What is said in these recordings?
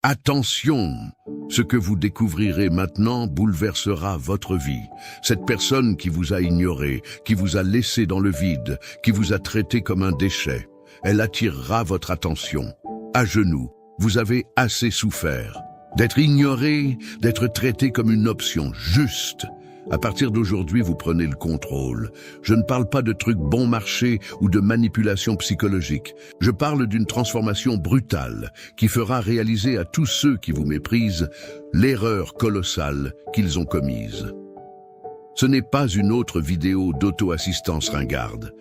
Attention! Ce que vous découvrirez maintenant bouleversera votre vie. Cette personne qui vous a ignoré, qui vous a laissé dans le vide, qui vous a traité comme un déchet, elle attirera votre attention. À genoux, vous avez assez souffert. D'être ignoré, d'être traité comme une option juste. À partir d'aujourd'hui, vous prenez le contrôle. Je ne parle pas de trucs bon marché ou de manipulation psychologique. Je parle d'une transformation brutale qui fera réaliser à tous ceux qui vous méprisent l'erreur colossale qu'ils ont commise. Ce n'est pas une autre vidéo d'auto-assistance ringarde.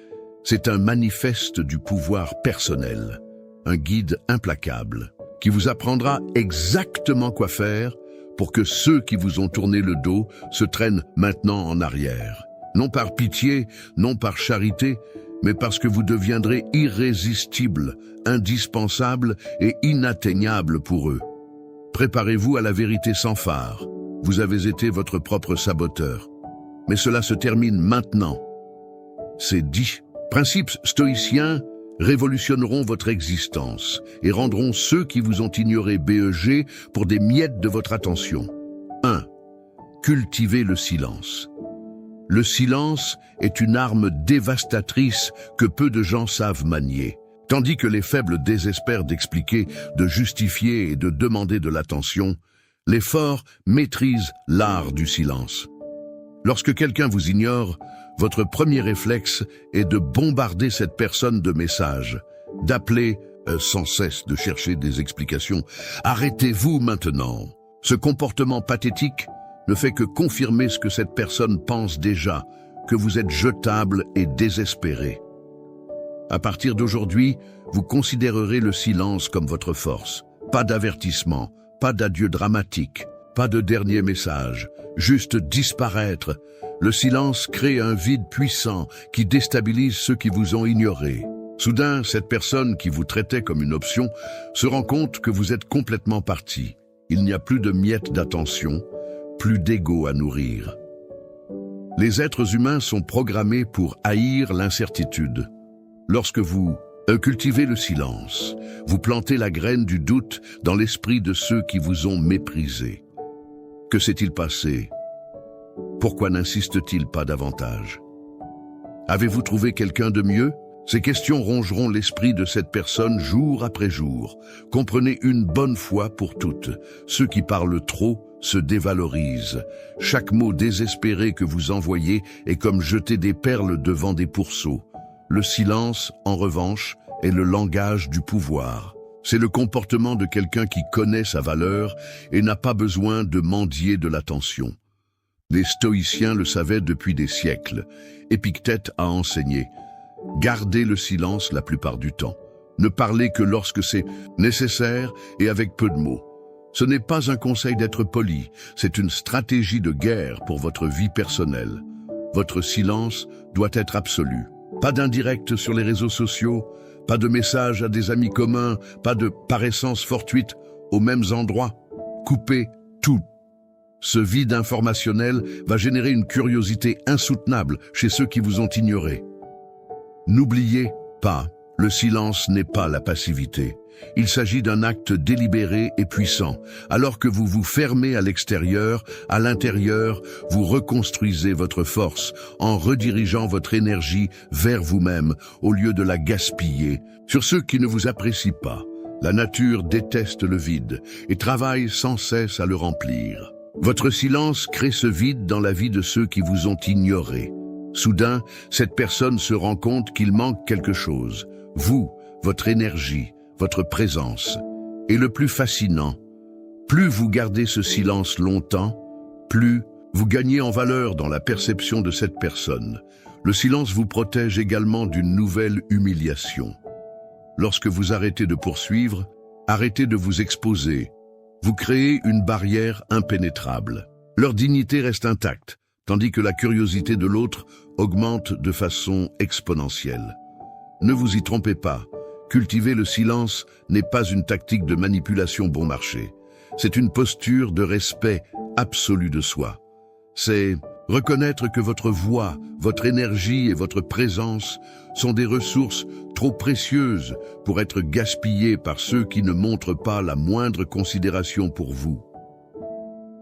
C'est un manifeste du pouvoir personnel, un guide implacable qui vous apprendra exactement quoi faire pour que ceux qui vous ont tourné le dos se traînent maintenant en arrière. Non par pitié, non par charité, mais parce que vous deviendrez irrésistible, indispensable et inatteignable pour eux. Préparez-vous à la vérité sans phare. Vous avez été votre propre saboteur. Mais cela se termine maintenant. C'est dit. Principes stoïciens révolutionneront votre existence et rendront ceux qui vous ont ignoré BEG pour des miettes de votre attention. 1. Cultivez le silence. Le silence est une arme dévastatrice que peu de gens savent manier. Tandis que les faibles désespèrent d'expliquer, de justifier et de demander de l'attention, les forts maîtrisent l'art du silence. Lorsque quelqu'un vous ignore, votre premier réflexe est de bombarder cette personne de messages, d'appeler sans cesse, de chercher des explications. Arrêtez-vous maintenant. Ce comportement pathétique ne fait que confirmer ce que cette personne pense déjà, que vous êtes jetable et désespéré. À partir d'aujourd'hui, vous considérerez le silence comme votre force. Pas d'avertissement, pas d'adieu dramatique, pas de dernier message, juste disparaître. Le silence crée un vide puissant qui déstabilise ceux qui vous ont ignoré. Soudain, cette personne qui vous traitait comme une option se rend compte que vous êtes complètement parti. Il n'y a plus de miettes d'attention, plus d'ego à nourrir. Les êtres humains sont programmés pour haïr l'incertitude. Lorsque vous cultivez le silence, vous plantez la graine du doute dans l'esprit de ceux qui vous ont méprisé. Que s'est-il passé ? Pourquoi n'insiste-t-il pas davantage? Avez-vous trouvé quelqu'un de mieux? Ces questions rongeront l'esprit de cette personne jour après jour. Comprenez une bonne fois pour toutes, ceux qui parlent trop se dévalorisent. Chaque mot désespéré que vous envoyez est comme jeter des perles devant des pourceaux. Le silence, en revanche, est le langage du pouvoir. C'est le comportement de quelqu'un qui connaît sa valeur et n'a pas besoin de mendier de l'attention. Les stoïciens le savaient depuis des siècles. Épictète a enseigné. Gardez le silence la plupart du temps. Ne parlez que lorsque c'est nécessaire et avec peu de mots. Ce n'est pas un conseil d'être poli, c'est une stratégie de guerre pour votre vie personnelle. Votre silence doit être absolu. Pas d'indirect sur les réseaux sociaux, pas de messages à des amis communs, pas de paraissance fortuite aux mêmes endroits. Coupez tout. Ce vide informationnel va générer une curiosité insoutenable chez ceux qui vous ont ignoré. N'oubliez pas, le silence n'est pas la passivité. Il s'agit d'un acte délibéré et puissant. Alors que vous vous fermez à l'extérieur, à l'intérieur, vous reconstruisez votre force en redirigeant votre énergie vers vous-même au lieu de la gaspiller sur ceux qui ne vous apprécient pas. La nature déteste le vide et travaille sans cesse à le remplir. Votre silence crée ce vide dans la vie de ceux qui vous ont ignoré. Soudain, cette personne se rend compte qu'il manque quelque chose. Vous, votre énergie, votre présence. Et le plus fascinant, plus vous gardez ce silence longtemps, plus vous gagnez en valeur dans la perception de cette personne. Le silence vous protège également d'une nouvelle humiliation. Lorsque vous arrêtez de poursuivre, arrêtez de vous exposer. Vous créez une barrière impénétrable. Leur dignité reste intacte, tandis que la curiosité de l'autre augmente de façon exponentielle. Ne vous y trompez pas, cultiver le silence n'est pas une tactique de manipulation bon marché. C'est une posture de respect absolu de soi. C'est reconnaître que votre voix, votre énergie et votre présence sont des ressources trop précieuse pour être gaspillée par ceux qui ne montrent pas la moindre considération pour vous.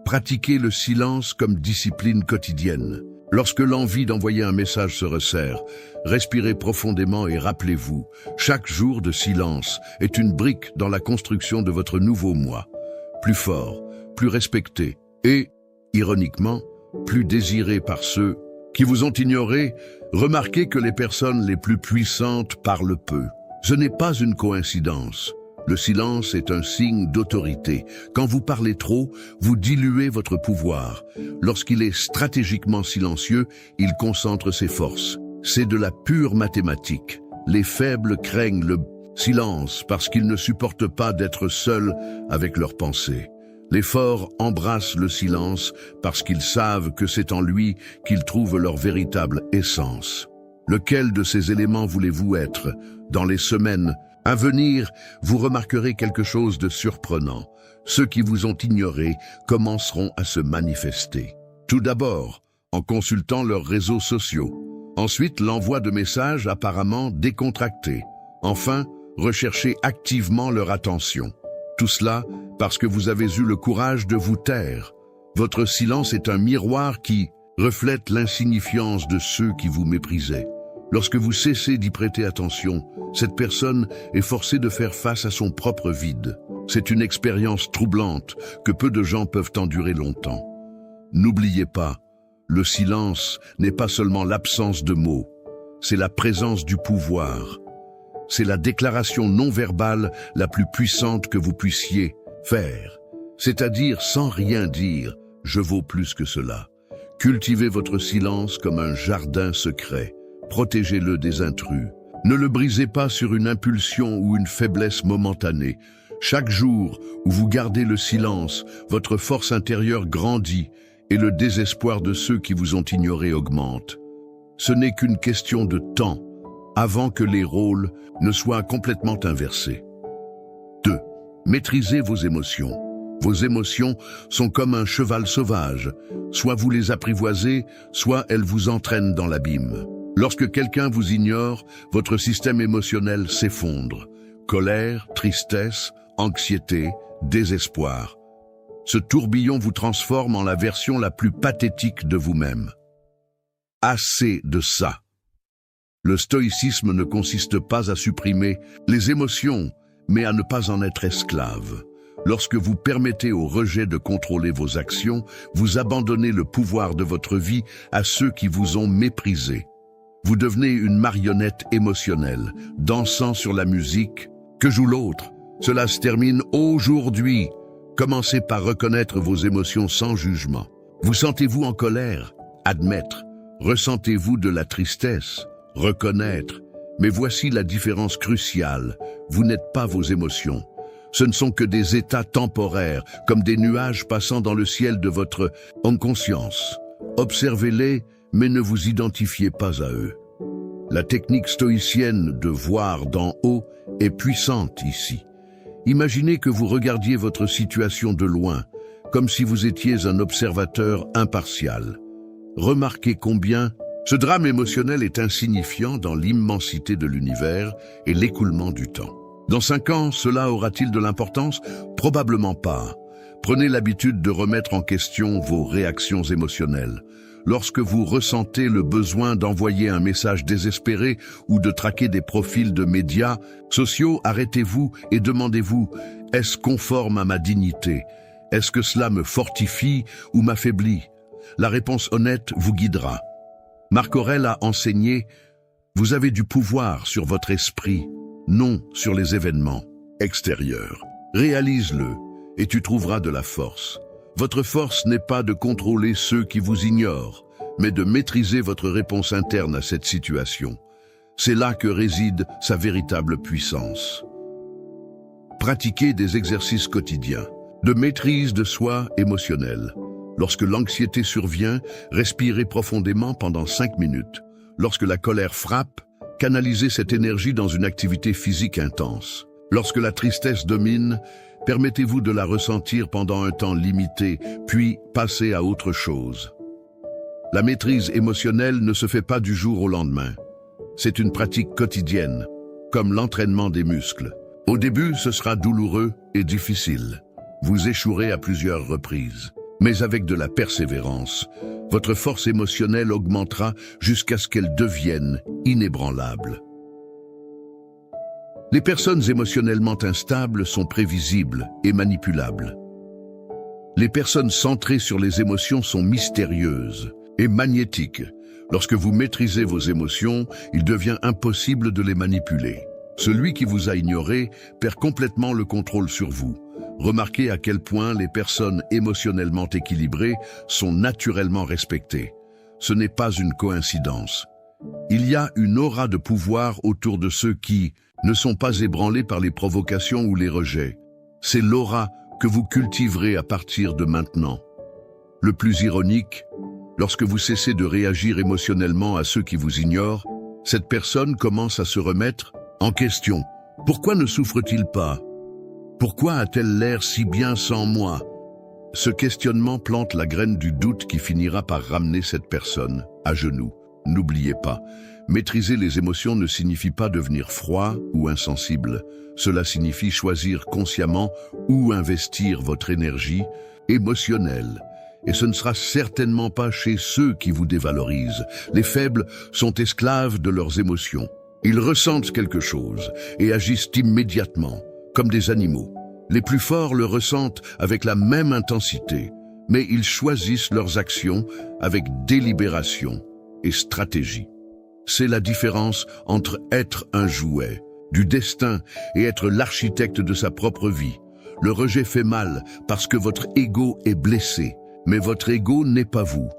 Pratiquez le silence comme discipline quotidienne. Lorsque l'envie d'envoyer un message se resserre, respirez profondément et rappelez-vous, chaque jour de silence est une brique dans la construction de votre nouveau moi. Plus fort, plus respecté et, ironiquement, plus désiré par ceux qui vous ont ignoré. Remarquez que les personnes les plus puissantes parlent peu. Ce n'est pas une coïncidence. Le silence est un signe d'autorité. Quand vous parlez trop, vous diluez votre pouvoir. Lorsqu'il est stratégiquement silencieux, il concentre ses forces. C'est de la pure mathématique. Les faibles craignent le silence parce qu'ils ne supportent pas d'être seuls avec leurs pensées. Les forts embrassent le silence parce qu'ils savent que c'est en lui qu'ils trouvent leur véritable essence. Lequel de ces éléments voulez-vous être? Dans les semaines à venir, vous remarquerez quelque chose de surprenant. Ceux qui vous ont ignoré commenceront à se manifester. Tout d'abord, en consultant leurs réseaux sociaux. Ensuite, l'envoi de messages apparemment décontractés. Enfin, recherchez activement leur attention. Tout cela parce que vous avez eu le courage de vous taire. Votre silence est un miroir qui reflète l'insignifiance de ceux qui vous méprisaient. Lorsque vous cessez d'y prêter attention, cette personne est forcée de faire face à son propre vide. C'est une expérience troublante que peu de gens peuvent endurer longtemps. N'oubliez pas, le silence n'est pas seulement l'absence de mots, c'est la présence du pouvoir. C'est la déclaration non verbale la plus puissante que vous puissiez faire. C'est-à-dire sans rien dire, je vaux plus que cela. Cultivez votre silence comme un jardin secret. Protégez-le des intrus. Ne le brisez pas sur une impulsion ou une faiblesse momentanée. Chaque jour où vous gardez le silence, votre force intérieure grandit et le désespoir de ceux qui vous ont ignoré augmente. Ce n'est qu'une question de temps avant que les rôles ne soient complètement inversés. 2. Maîtrisez vos émotions. Vos émotions sont comme un cheval sauvage. Soit vous les apprivoisez, soit elles vous entraînent dans l'abîme. Lorsque quelqu'un vous ignore, votre système émotionnel s'effondre. Colère, tristesse, anxiété, désespoir. Ce tourbillon vous transforme en la version la plus pathétique de vous-même. Assez de ça. Le stoïcisme ne consiste pas à supprimer les émotions, mais à ne pas en être esclave. Lorsque vous permettez au rejet de contrôler vos actions, vous abandonnez le pouvoir de votre vie à ceux qui vous ont méprisé. Vous devenez une marionnette émotionnelle, dansant sur la musique que joue l'autre. Cela se termine aujourd'hui. Commencez par reconnaître vos émotions sans jugement. Vous sentez-vous en colère? Admettre. Ressentez-vous de la tristesse? Reconnaître. Mais voici la différence cruciale. Vous n'êtes pas vos émotions. Ce ne sont que des états temporaires, comme des nuages passant dans le ciel de votre inconscience. Observez-les, mais ne vous identifiez pas à eux. La technique stoïcienne de voir d'en haut est puissante ici. Imaginez que vous regardiez votre situation de loin, comme si vous étiez un observateur impartial. Remarquez combien ce drame émotionnel est insignifiant dans l'immensité de l'univers et l'écoulement du temps. Dans 5 ans, cela aura-t-il de l'importance? Probablement pas. Prenez l'habitude de remettre en question vos réactions émotionnelles. Lorsque vous ressentez le besoin d'envoyer un message désespéré ou de traquer des profils de médias sociaux, arrêtez-vous et demandez-vous, est-ce conforme à ma dignité? Est-ce que cela me fortifie ou m'affaiblit? La réponse honnête vous guidera. Marc Aurèle a enseigné, vous avez du pouvoir sur votre esprit, non sur les événements extérieurs. Réalise-le et tu trouveras de la force. Votre force n'est pas de contrôler ceux qui vous ignorent, mais de maîtriser votre réponse interne à cette situation. C'est là que réside sa véritable puissance. Pratiquez des exercices quotidiens de maîtrise de soi émotionnelle. Lorsque l'anxiété survient, respirez profondément pendant 5 minutes. Lorsque la colère frappe, canalisez cette énergie dans une activité physique intense. Lorsque la tristesse domine, permettez-vous de la ressentir pendant un temps limité, puis passez à autre chose. La maîtrise émotionnelle ne se fait pas du jour au lendemain. C'est une pratique quotidienne. comme l'entraînement des muscles. Au début, ce sera douloureux et difficile. Vous échouerez à plusieurs reprises. Mais avec de la persévérance, votre force émotionnelle augmentera jusqu'à ce qu'elle devienne inébranlable. Les personnes émotionnellement instables sont prévisibles et manipulables. Les personnes centrées sur les émotions sont mystérieuses et magnétiques. Lorsque vous maîtrisez vos émotions, il devient impossible de les manipuler. Celui qui vous a ignoré perd complètement le contrôle sur vous. Remarquez à quel point les personnes émotionnellement équilibrées sont naturellement respectées. Ce n'est pas une coïncidence. Il y a une aura de pouvoir autour de ceux qui ne sont pas ébranlés par les provocations ou les rejets. C'est l'aura que vous cultiverez à partir de maintenant. Le plus ironique, lorsque vous cessez de réagir émotionnellement à ceux qui vous ignorent, cette personne commence à se remettre en question. Pourquoi ne souffre-t-il pas? Pourquoi a-t-elle l'air si bien sans moi? Ce questionnement plante la graine du doute qui finira par ramener cette personne à genoux. N'oubliez pas, maîtriser les émotions ne signifie pas devenir froid ou insensible. Cela signifie choisir consciemment où investir votre énergie émotionnelle. Et ce ne sera certainement pas chez ceux qui vous dévalorisent. Les faibles sont esclaves de leurs émotions. Ils ressentent quelque chose et agissent immédiatement, comme des animaux. Les plus forts le ressentent avec la même intensité, mais ils choisissent leurs actions avec délibération et stratégie. C'est la différence entre être un jouet du destin et être l'architecte de sa propre vie. Le rejet fait mal parce que votre ego est blessé, mais votre ego n'est pas vous.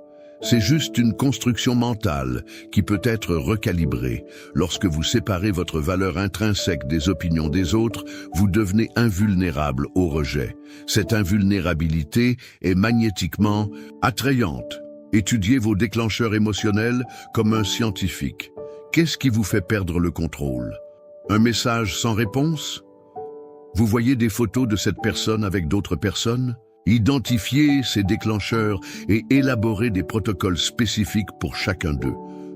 C'est juste une construction mentale qui peut être recalibrée. Lorsque vous séparez votre valeur intrinsèque des opinions des autres, vous devenez invulnérable au rejet. Cette invulnérabilité est magnétiquement attrayante. Étudiez vos déclencheurs émotionnels comme un scientifique. Qu'est-ce qui vous fait perdre le contrôle? Un message sans réponse? Vous voyez des photos de cette personne avec d'autres personnes? Identifiez ces déclencheurs et élaborez des protocoles spécifiques pour chacun d'eux.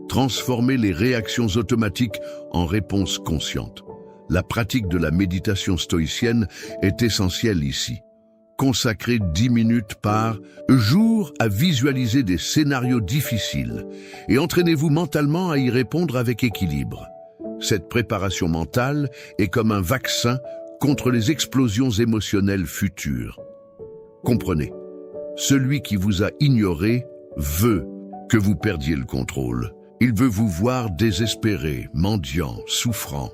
Transformez les réactions automatiques en réponses conscientes. La pratique de la méditation stoïcienne est essentielle ici. Consacrez 10 minutes par jour à visualiser des scénarios difficiles et entraînez-vous mentalement à y répondre avec équilibre. Cette préparation mentale est comme un vaccin contre les explosions émotionnelles futures. Comprenez, celui qui vous a ignoré veut que vous perdiez le contrôle. Il veut vous voir désespéré, mendiant, souffrant.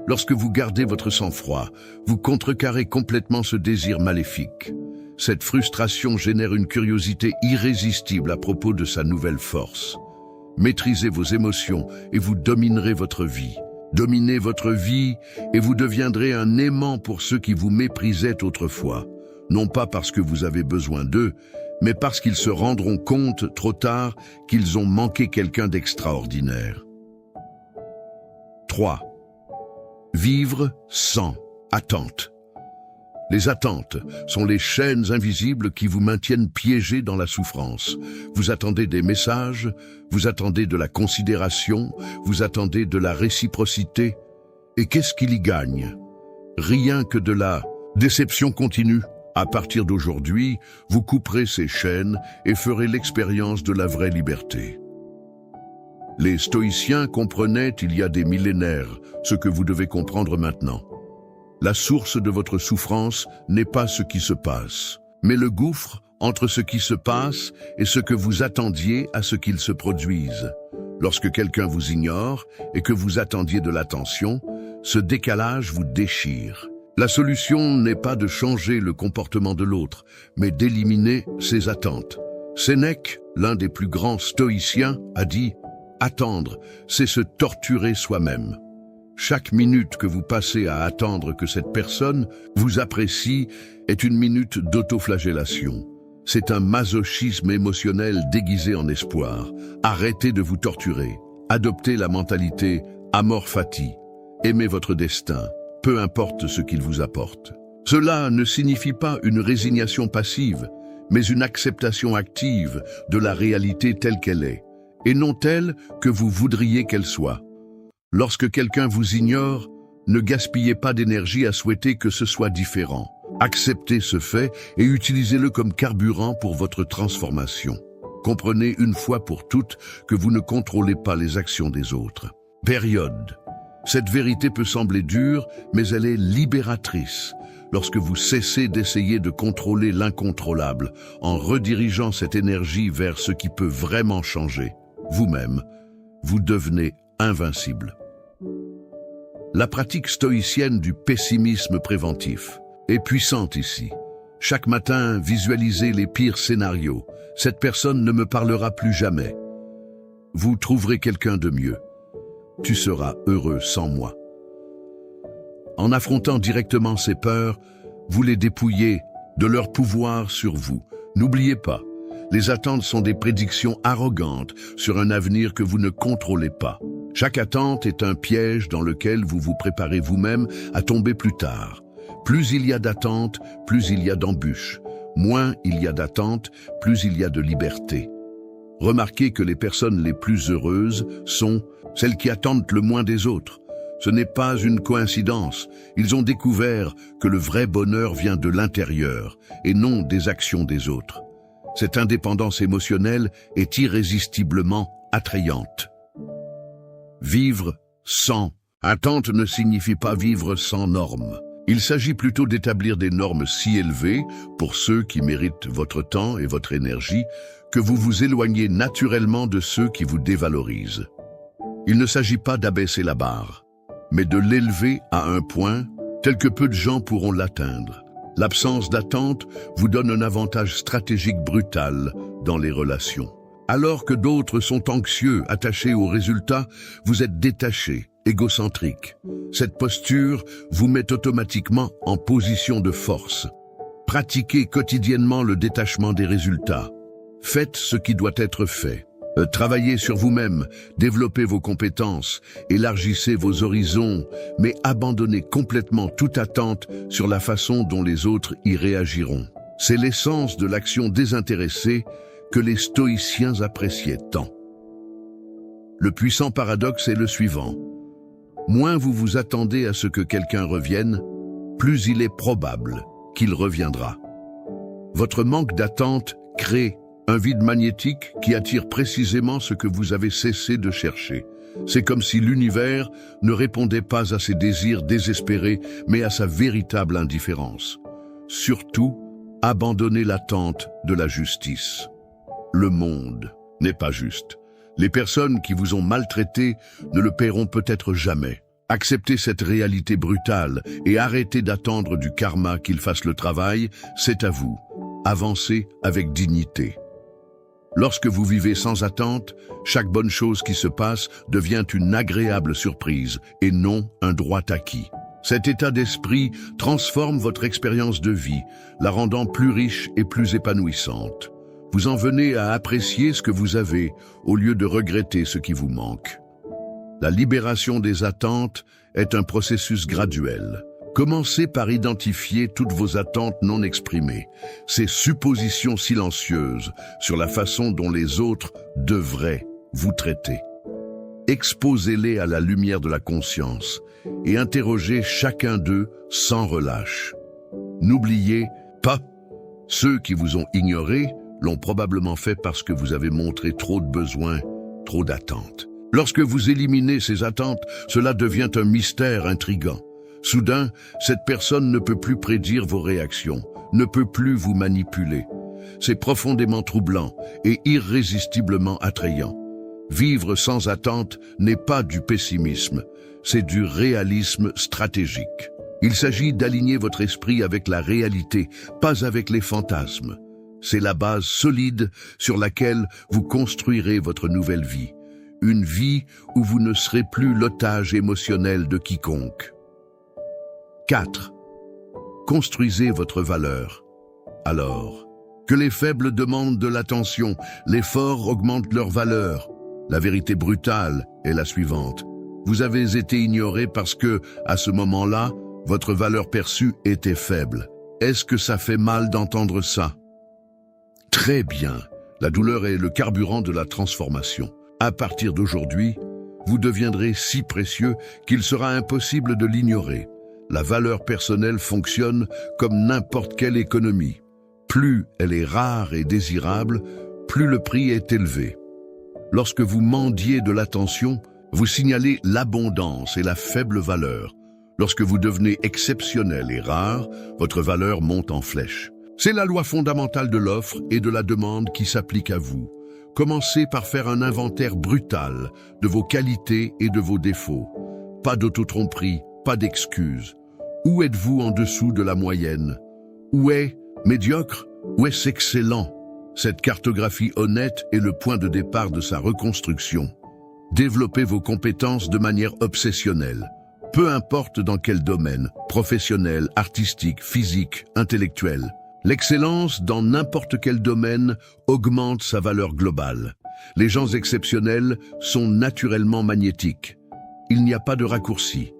Lorsque vous gardez votre sang-froid, vous contrecarrez complètement ce désir maléfique. Cette frustration génère une curiosité irrésistible à propos de sa nouvelle force. Maîtrisez vos émotions et vous dominerez votre vie. Dominez votre vie et vous deviendrez un aimant pour ceux qui vous méprisaient autrefois. Non pas parce que vous avez besoin d'eux, mais parce qu'ils se rendront compte trop tard qu'ils ont manqué quelqu'un d'extraordinaire. 3. Vivre sans attente. Les attentes sont les chaînes invisibles qui vous maintiennent piégés dans la souffrance. Vous attendez des messages, vous attendez de la considération, vous attendez de la réciprocité. Et qu'est-ce qu'il y gagne? Rien que de la déception continue. À partir d'aujourd'hui, vous couperez ces chaînes et ferez l'expérience de la vraie liberté. Les stoïciens comprenaient il y a des millénaires ce que vous devez comprendre maintenant. La source de votre souffrance n'est pas ce qui se passe, mais le gouffre entre ce qui se passe et ce que vous attendiez à ce qu'il se produise. Lorsque quelqu'un vous ignore et que vous attendiez de l'attention, ce décalage vous déchire. La solution n'est pas de changer le comportement de l'autre, mais d'éliminer ses attentes. Sénèque, l'un des plus grands stoïciens, a dit « Attendre, c'est se torturer soi-même ». Chaque minute que vous passez à attendre que cette personne vous apprécie est une minute d'autoflagellation. C'est un masochisme émotionnel déguisé en espoir. Arrêtez de vous torturer. Adoptez la mentalité amor fati. Aimez votre destin, peu importe ce qu'il vous apporte. Cela ne signifie pas une résignation passive, mais une acceptation active de la réalité telle qu'elle est, et non telle que vous voudriez qu'elle soit. Lorsque quelqu'un vous ignore, Ne gaspillez pas d'énergie à souhaiter que ce soit différent. Acceptez ce fait et utilisez-le comme carburant pour votre transformation. Comprenez une fois pour toutes que vous ne contrôlez pas les actions des autres. Période. Cette vérité peut sembler dure, mais elle est libératrice. Lorsque vous cessez d'essayer de contrôler l'incontrôlable, en redirigeant cette énergie vers ce qui peut vraiment changer, vous-même, vous devenez invincible. La pratique stoïcienne du pessimisme préventif est puissante ici. Chaque matin, visualisez les pires scénarios. Cette personne ne me parlera plus jamais. Vous trouverez quelqu'un de mieux. Tu seras heureux sans moi. En affrontant directement ces peurs, vous les dépouillez de leur pouvoir sur vous. N'oubliez pas, les attentes sont des prédictions arrogantes sur un avenir que vous ne contrôlez pas. Chaque attente est un piège dans lequel vous vous préparez vous-même à tomber plus tard. Plus il y a d'attentes, plus il y a d'embûches. Moins il y a d'attentes, plus il y a de liberté. Remarquez que les personnes les plus heureuses sont celles qui attendent le moins des autres. Ce n'est pas une coïncidence. Ils ont découvert que le vrai bonheur vient de l'intérieur et non des actions des autres. Cette indépendance émotionnelle est irrésistiblement attrayante. Vivre sans attente ne signifie pas vivre sans normes. Il s'agit plutôt d'établir des normes si élevées pour ceux qui méritent votre temps et votre énergie que vous vous éloignez naturellement de ceux qui vous dévalorisent. Il ne s'agit pas d'abaisser la barre, mais de l'élever à un point tel que peu de gens pourront l'atteindre. L'absence d'attente vous donne un avantage stratégique brutal dans les relations. Alors que d'autres sont anxieux, attachés aux résultats, vous êtes détaché, égocentrique. Cette posture vous met automatiquement en position de force. Pratiquez quotidiennement le détachement des résultats. Faites ce qui doit être fait. Travaillez sur vous-même, développez vos compétences, élargissez vos horizons, mais abandonnez complètement toute attente sur la façon dont les autres y réagiront. C'est l'essence de l'action désintéressée que les stoïciens appréciaient tant. Le puissant paradoxe est le suivant. Moins vous vous attendez à ce que quelqu'un revienne, plus il est probable qu'il reviendra. Votre manque d'attente crée un vide magnétique qui attire précisément ce que vous avez cessé de chercher. C'est comme si l'univers ne répondait pas à ses désirs désespérés, mais à sa véritable indifférence. Surtout, abandonnez l'attente de la justice. Le monde n'est pas juste. Les personnes qui vous ont maltraité ne le paieront peut-être jamais. Acceptez cette réalité brutale et arrêtez d'attendre du karma qu'il fasse le travail, c'est à vous. Avancez avec dignité. Lorsque vous vivez sans attente, chaque bonne chose qui se passe devient une agréable surprise et non un droit acquis. Cet état d'esprit transforme votre expérience de vie, la rendant plus riche et plus épanouissante. Vous en venez à apprécier ce que vous avez au lieu de regretter ce qui vous manque. La libération des attentes est un processus graduel. Commencez par identifier toutes vos attentes non exprimées, ces suppositions silencieuses sur la façon dont les autres devraient vous traiter. Exposez-les à la lumière de la conscience et interrogez chacun d'eux sans relâche. N'oubliez pas, ceux qui vous ont ignoré l'ont probablement fait parce que vous avez montré trop de besoins, trop d'attentes. Lorsque vous éliminez ces attentes, cela devient un mystère intrigant. Soudain, cette personne ne peut plus prédire vos réactions, ne peut plus vous manipuler. C'est profondément troublant et irrésistiblement attrayant. Vivre sans attente n'est pas du pessimisme, c'est du réalisme stratégique. Il s'agit d'aligner votre esprit avec la réalité, pas avec les fantasmes. C'est la base solide sur laquelle vous construirez votre nouvelle vie. Une vie où vous ne serez plus l'otage émotionnel de quiconque. 4. Construisez votre valeur. Alors, que les faibles demandent de l'attention, les forts augmentent leur valeur. La vérité brutale est la suivante. Vous avez été ignoré parce que, à ce moment-là, votre valeur perçue était faible. Est-ce que ça fait mal d'entendre ça? Très bien. La douleur est le carburant de la transformation. À partir d'aujourd'hui, vous deviendrez si précieux qu'il sera impossible de l'ignorer. La valeur personnelle fonctionne comme n'importe quelle économie. Plus elle est rare et désirable, plus le prix est élevé. Lorsque vous mendiez de l'attention, vous signalez l'abondance et la faible valeur. Lorsque vous devenez exceptionnel et rare, votre valeur monte en flèche. C'est la loi fondamentale de l'offre et de la demande qui s'applique à vous. Commencez par faire un inventaire brutal de vos qualités et de vos défauts. Pas d'autotromperie, pas d'excuses. Où êtes-vous en dessous de la moyenne? Où est médiocre? Où est-ce excellent? Cette cartographie honnête est le point de départ de sa reconstruction. Développez vos compétences de manière obsessionnelle. Peu importe dans quel domaine, professionnel, artistique, physique, intellectuel. L'excellence dans n'importe quel domaine augmente sa valeur globale. Les gens exceptionnels sont naturellement magnétiques. Il n'y a pas de raccourci.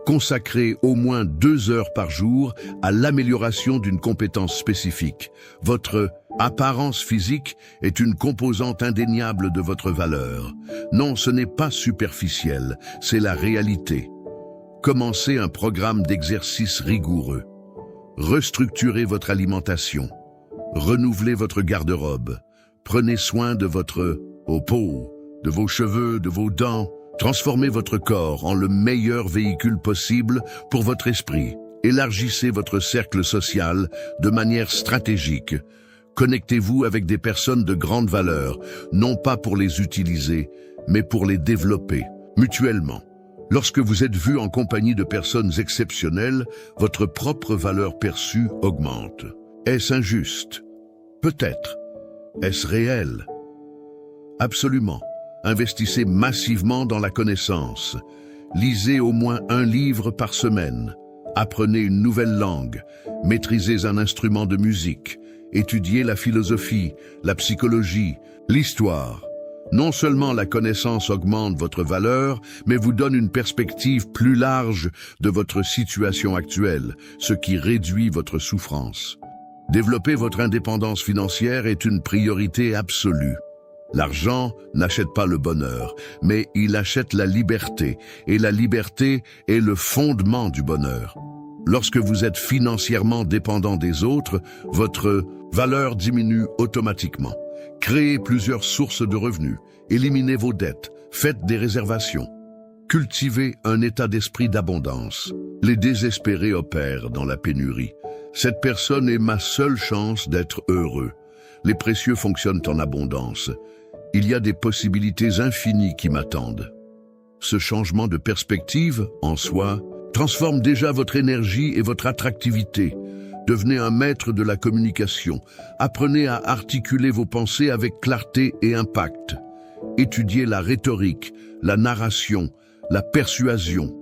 Consacrez au moins 2 heures par jour à l'amélioration d'une compétence spécifique. Votre apparence physique est une composante indéniable de votre valeur. Non, ce n'est pas superficiel, c'est la réalité. Commencez un programme d'exercice rigoureux. Restructurez votre alimentation. Renouvelez votre garde-robe. Prenez soin de votre peau, de vos cheveux, de vos dents. Transformez votre corps en le meilleur véhicule possible pour votre esprit. Élargissez votre cercle social de manière stratégique. Connectez-vous avec des personnes de grande valeur, non pas pour les utiliser, mais pour les développer, mutuellement. Lorsque vous êtes vu en compagnie de personnes exceptionnelles, votre propre valeur perçue augmente. Est-ce injuste? Peut-être. Est-ce réel? Absolument. Investissez massivement dans la connaissance. Lisez au moins 1 livre par semaine. Apprenez une nouvelle langue. Maîtrisez un instrument de musique. Étudiez la philosophie, la psychologie, l'histoire. Non seulement la connaissance augmente votre valeur, mais vous donne une perspective plus large de votre situation actuelle, ce qui réduit votre souffrance. Développer votre indépendance financière est une priorité absolue. L'argent n'achète pas le bonheur, mais il achète la liberté, et la liberté est le fondement du bonheur. Lorsque vous êtes financièrement dépendant des autres, votre valeur diminue automatiquement. Créez plusieurs sources de revenus, éliminez vos dettes, faites des réservations. Cultivez un état d'esprit d'abondance. Les désespérés opèrent dans la pénurie. Cette personne est ma seule chance d'être heureux. Les précieux fonctionnent en abondance. Il y a des possibilités infinies qui m'attendent. Ce changement de perspective, en soi, transforme déjà votre énergie et votre attractivité. Devenez un maître de la communication. Apprenez à articuler vos pensées avec clarté et impact. Étudiez la rhétorique, la narration, la persuasion.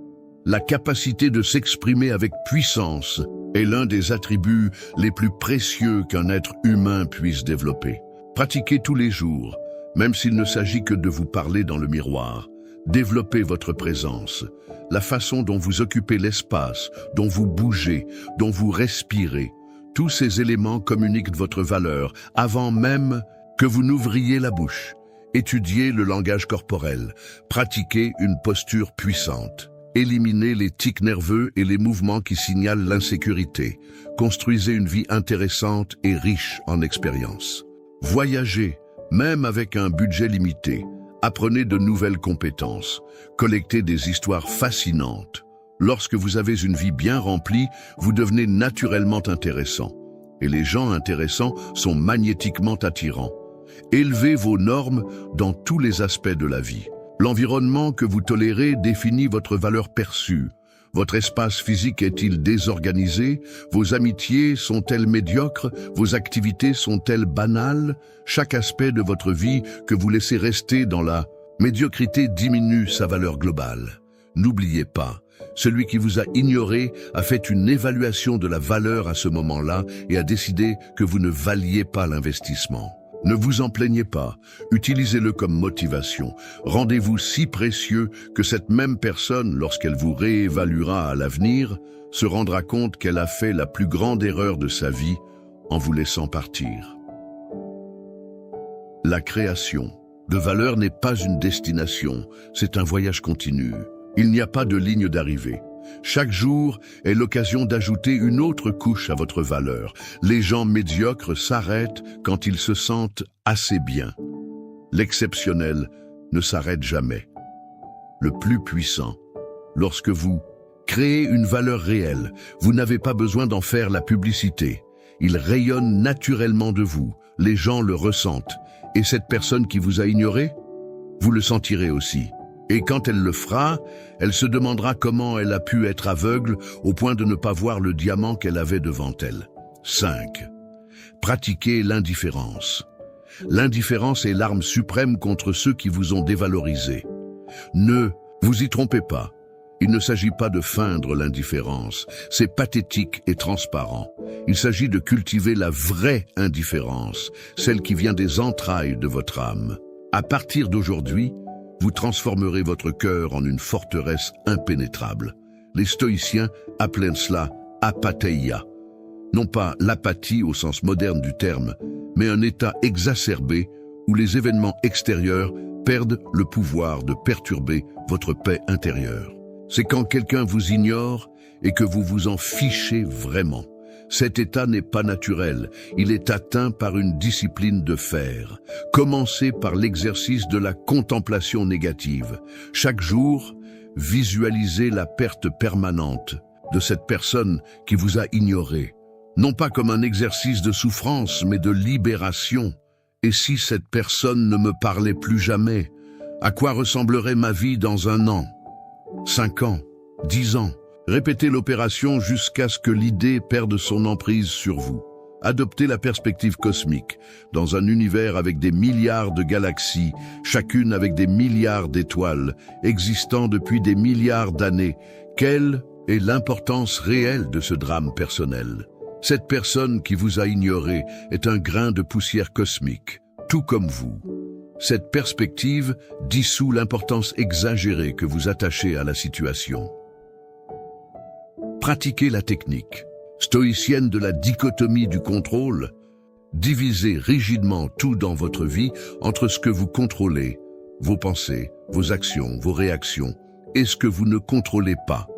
La capacité de s'exprimer avec puissance est l'un des attributs les plus précieux qu'un être humain puisse développer. Pratiquez tous les jours, même s'il ne s'agit que de vous parler dans le miroir. Développez votre présence, la façon dont vous occupez l'espace, dont vous bougez, dont vous respirez. Tous ces éléments communiquent votre valeur avant même que vous n'ouvriez la bouche. Étudiez le langage corporel, pratiquez une posture puissante. Éliminez les tics nerveux et les mouvements qui signalent l'insécurité. Construisez une vie intéressante et riche en expériences. Voyagez, même avec un budget limité. Apprenez de nouvelles compétences. Collectez des histoires fascinantes. Lorsque vous avez une vie bien remplie, vous devenez naturellement intéressant. Et les gens intéressants sont magnétiquement attirants. Élevez vos normes dans tous les aspects de la vie. L'environnement que vous tolérez définit votre valeur perçue. Votre espace physique est-il désorganisé? Vos amitiés sont-elles médiocres? Vos activités sont-elles banales? Chaque aspect de votre vie que vous laissez rester dans la médiocrité diminue sa valeur globale. N'oubliez pas, celui qui vous a ignoré a fait une évaluation de la valeur à ce moment-là et a décidé que vous ne valiez pas l'investissement. Ne vous en plaignez pas, utilisez-le comme motivation. Rendez-vous si précieux que cette même personne, lorsqu'elle vous réévaluera à l'avenir, se rendra compte qu'elle a fait la plus grande erreur de sa vie en vous laissant partir. La création. De valeur n'est pas une destination, c'est un voyage continu. Il n'y a pas de ligne d'arrivée. Chaque jour est l'occasion d'ajouter une autre couche à votre valeur. Les gens médiocres s'arrêtent quand ils se sentent assez bien. L'exceptionnel ne s'arrête jamais. Le plus puissant, lorsque vous créez une valeur réelle, vous n'avez pas besoin d'en faire la publicité. Il rayonne naturellement de vous, les gens le ressentent. Et cette personne qui vous a ignoré, vous le sentirez aussi. Et quand elle le fera, elle se demandera comment elle a pu être aveugle au point de ne pas voir le diamant qu'elle avait devant elle. 5. Pratiquez l'indifférence. L'indifférence est l'arme suprême contre ceux qui vous ont dévalorisé. Ne vous y trompez pas. Il ne s'agit pas de feindre l'indifférence, c'est pathétique et transparent. Il s'agit de cultiver la vraie indifférence, celle qui vient des entrailles de votre âme. À partir d'aujourd'hui, vous transformerez votre cœur en une forteresse impénétrable. Les stoïciens appelaient cela apatheia. Non pas l'apathie au sens moderne du terme, mais un état exacerbé où les événements extérieurs perdent le pouvoir de perturber votre paix intérieure. C'est quand quelqu'un vous ignore et que vous vous en fichez vraiment. Cet état n'est pas naturel, il est atteint par une discipline de fer. Commencez par l'exercice de la contemplation négative. Chaque jour, visualisez la perte permanente de cette personne qui vous a ignoré. Non pas comme un exercice de souffrance, mais de libération. Et si cette personne ne me parlait plus jamais, à quoi ressemblerait ma vie dans 1 an, 5 ans, 10 ans? Répétez l'opération jusqu'à ce que l'idée perde son emprise sur vous. Adoptez la perspective cosmique. Dans un univers avec des milliards de galaxies, chacune avec des milliards d'étoiles, existant depuis des milliards d'années, quelle est l'importance réelle de ce drame personnel? Cette personne qui vous a ignoré est un grain de poussière cosmique, tout comme vous. Cette perspective dissout l'importance exagérée que vous attachez à la situation. Pratiquez la technique stoïcienne de la dichotomie du contrôle. Divisez rigidement tout dans votre vie entre ce que vous contrôlez, vos pensées, vos actions, vos réactions, et ce que vous ne contrôlez pas,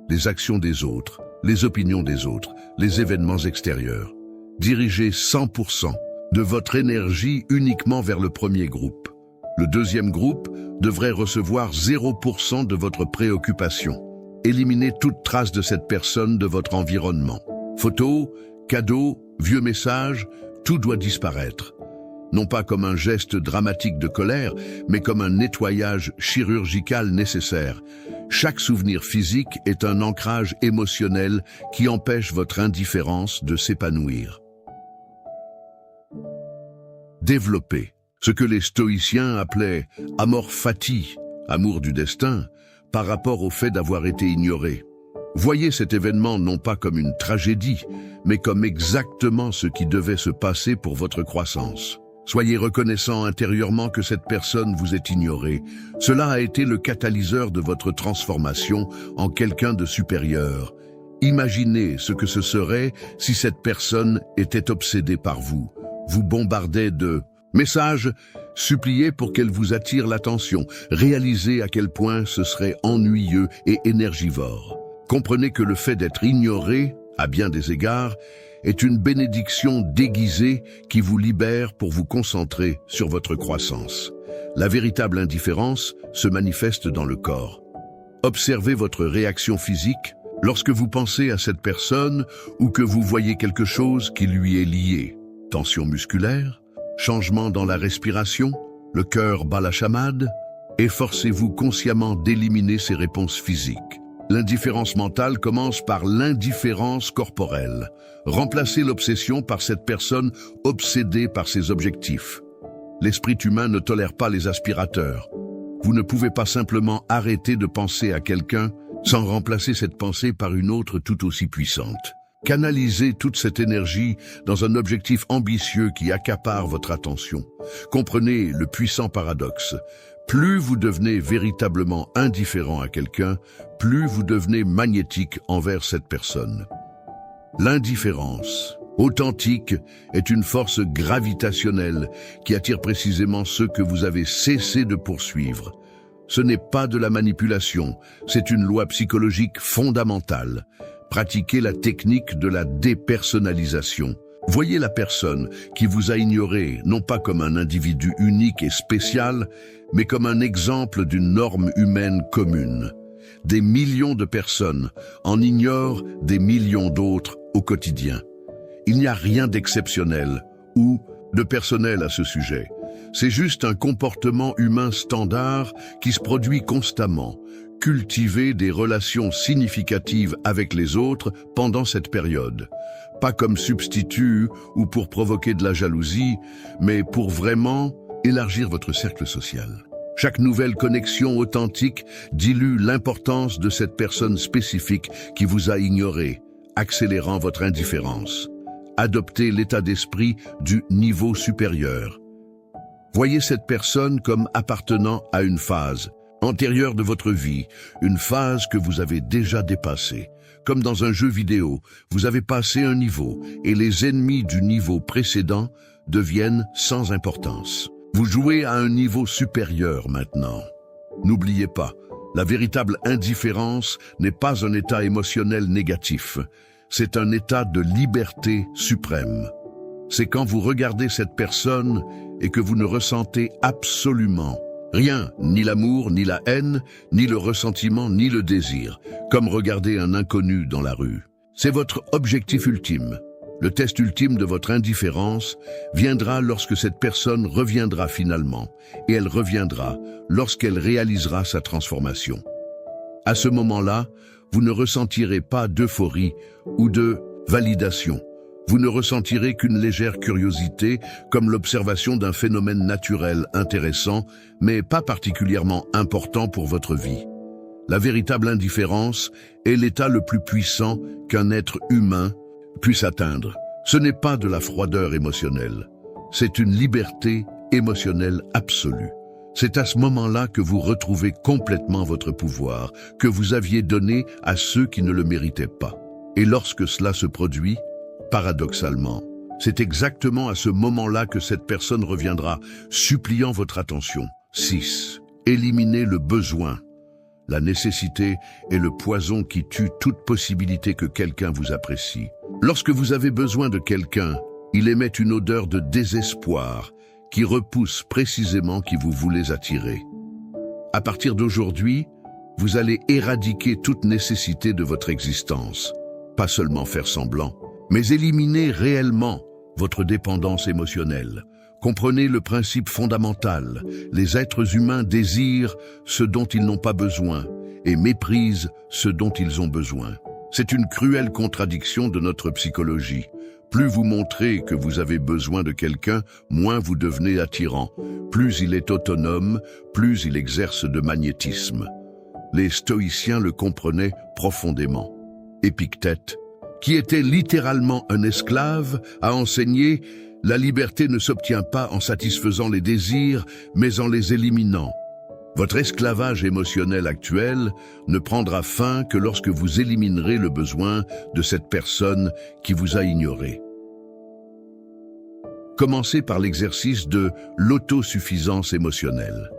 les actions des autres, les opinions des autres, les événements extérieurs. Dirigez 100% de votre énergie uniquement vers le premier groupe. Le deuxième groupe devrait recevoir 0% de votre préoccupation. Éliminez toute trace de cette personne de votre environnement. Photos, cadeaux, vieux messages, tout doit disparaître. Non pas comme un geste dramatique de colère, mais comme un nettoyage chirurgical nécessaire. Chaque souvenir physique est un ancrage émotionnel qui empêche votre indifférence de s'épanouir. Développez ce que les stoïciens appelaient amor fati, amour du destin, par rapport au fait d'avoir été ignoré. Voyez cet événement non pas comme une tragédie, mais comme exactement ce qui devait se passer pour votre croissance. Soyez reconnaissant intérieurement que cette personne vous est ignorée. Cela a été le catalyseur de votre transformation en quelqu'un de supérieur. Imaginez ce que ce serait si cette personne était obsédée par vous, vous bombardait de messages, suppliez pour qu'elle vous attire l'attention. Réalisez à quel point ce serait ennuyeux et énergivore. Comprenez que le fait d'être ignoré, à bien des égards, est une bénédiction déguisée qui vous libère pour vous concentrer sur votre croissance. La véritable indifférence se manifeste dans le corps. Observez votre réaction physique lorsque vous pensez à cette personne ou que vous voyez quelque chose qui lui est lié. Tension musculaire, changement dans la respiration, le cœur bat la chamade. Efforcez-vous consciemment d'éliminer ces réponses physiques. L'indifférence mentale commence par l'indifférence corporelle. Remplacez l'obsession par cette personne obsédée par ses objectifs. L'esprit humain ne tolère pas les aspirateurs. Vous ne pouvez pas simplement arrêter de penser à quelqu'un sans remplacer cette pensée par une autre tout aussi puissante. Canalisez toute cette énergie dans un objectif ambitieux qui accapare votre attention. Comprenez le puissant paradoxe. Plus vous devenez véritablement indifférent à quelqu'un, plus vous devenez magnétique envers cette personne. L'indifférence Authentique est une force gravitationnelle qui attire précisément ceux que vous avez cessé de poursuivre. Ce n'est pas de la manipulation, c'est une loi psychologique fondamentale. Pratiquez la technique de la dépersonnalisation. Voyez la personne qui vous a ignoré, non pas comme un individu unique et spécial, mais comme un exemple d'une norme humaine commune. Des millions de personnes en ignorent des millions d'autres au quotidien. Il n'y a rien d'exceptionnel ou de personnel à ce sujet. C'est juste un comportement humain standard qui se produit constamment. Cultiver des relations significatives avec les autres pendant cette période. Pas comme substitut ou pour provoquer de la jalousie, mais pour vraiment élargir votre cercle social. Chaque nouvelle connexion authentique dilue l'importance de cette personne spécifique qui vous a ignoré, accélérant votre indifférence. Adoptez l'état d'esprit du niveau supérieur. Voyez cette personne comme appartenant à une phase antérieure de votre vie, une phase que vous avez déjà dépassée. Comme dans un jeu vidéo, vous avez passé un niveau et les ennemis du niveau précédent deviennent sans importance. Vous jouez à un niveau supérieur maintenant. N'oubliez pas, la véritable indifférence n'est pas un état émotionnel négatif. C'est un état de liberté suprême. C'est quand vous regardez cette personne et que vous ne ressentez absolument rien, ni l'amour, ni la haine, ni le ressentiment, ni le désir, comme regarder un inconnu dans la rue. C'est votre objectif ultime. Le test ultime de votre indifférence viendra lorsque cette personne reviendra finalement, et elle reviendra lorsqu'elle réalisera sa transformation. À ce moment-là, vous ne ressentirez pas d'euphorie ou de validation. Vous ne ressentirez qu'une légère curiosité, comme l'observation d'un phénomène naturel intéressant, mais pas particulièrement important pour votre vie. La véritable indifférence est l'état le plus puissant qu'un être humain puisse atteindre. Ce n'est pas de la froideur émotionnelle, c'est une liberté émotionnelle absolue. C'est à ce moment-là que vous retrouvez complètement votre pouvoir, que vous aviez donné à ceux qui ne le méritaient pas. Et lorsque cela se produit, paradoxalement, c'est exactement à ce moment-là que cette personne reviendra, suppliant votre attention. 6. Éliminez le besoin. La nécessité est le poison qui tue toute possibilité que quelqu'un vous apprécie. Lorsque vous avez besoin de quelqu'un, il émet une odeur de désespoir qui repousse précisément qui vous voulez attirer. À partir d'aujourd'hui, vous allez éradiquer toute nécessité de votre existence, pas seulement faire semblant, mais éliminer réellement votre dépendance émotionnelle. Comprenez le principe fondamental, les êtres humains désirent ce dont ils n'ont pas besoin et méprisent ce dont ils ont besoin. C'est une cruelle contradiction de notre psychologie. Plus vous montrez que vous avez besoin de quelqu'un, moins vous devenez attirant. Plus il est autonome, plus il exerce de magnétisme. Les stoïciens le comprenaient profondément. Épictète, qui était littéralement un esclave, a enseigné « La liberté ne s'obtient pas en satisfaisant les désirs, mais en les éliminant ». Votre esclavage émotionnel actuel ne prendra fin que lorsque vous éliminerez le besoin de cette personne qui vous a ignoré. Commencez par l'exercice de l'autosuffisance émotionnelle.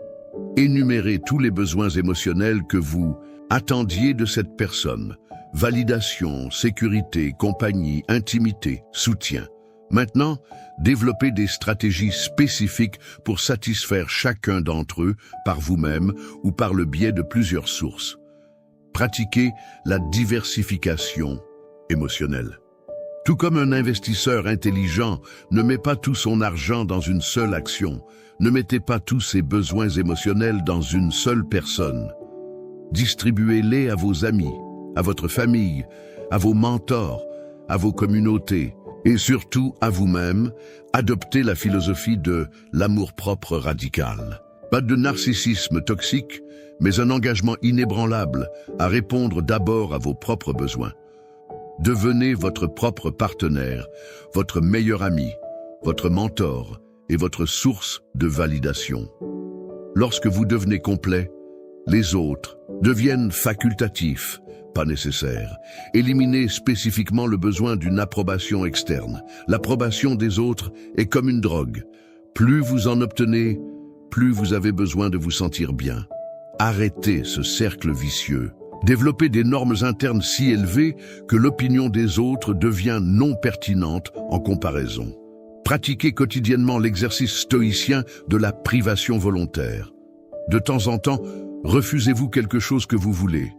Énumérez tous les besoins émotionnels que vous attendiez de cette personne. Validation, sécurité, compagnie, intimité, soutien. Maintenant, développez des stratégies spécifiques pour satisfaire chacun d'entre eux par vous-même ou par le biais de plusieurs sources. Pratiquez la diversification émotionnelle. Tout comme un investisseur intelligent ne met pas tout son argent dans une seule action, ne mettez pas tous ses besoins émotionnels dans une seule personne. Distribuez-les à vos amis, à votre famille, à vos mentors, à vos communautés, et surtout à vous-même. Adoptez la philosophie de l'amour-propre radical. Pas de narcissisme toxique, mais un engagement inébranlable à répondre d'abord à vos propres besoins. Devenez votre propre partenaire, votre meilleur ami, votre mentor et votre source de validation. Lorsque vous devenez complet, les autres deviennent facultatifs, pas nécessaire. Éliminez spécifiquement le besoin d'une approbation externe. L'approbation des autres est comme une drogue. Plus vous en obtenez, plus vous avez besoin de vous sentir bien. Arrêtez ce cercle vicieux. Développez des normes internes si élevées que l'opinion des autres devient non pertinente en comparaison. Pratiquez quotidiennement l'exercice stoïcien de la privation volontaire. De temps en temps, refusez-vous quelque chose que vous voulez.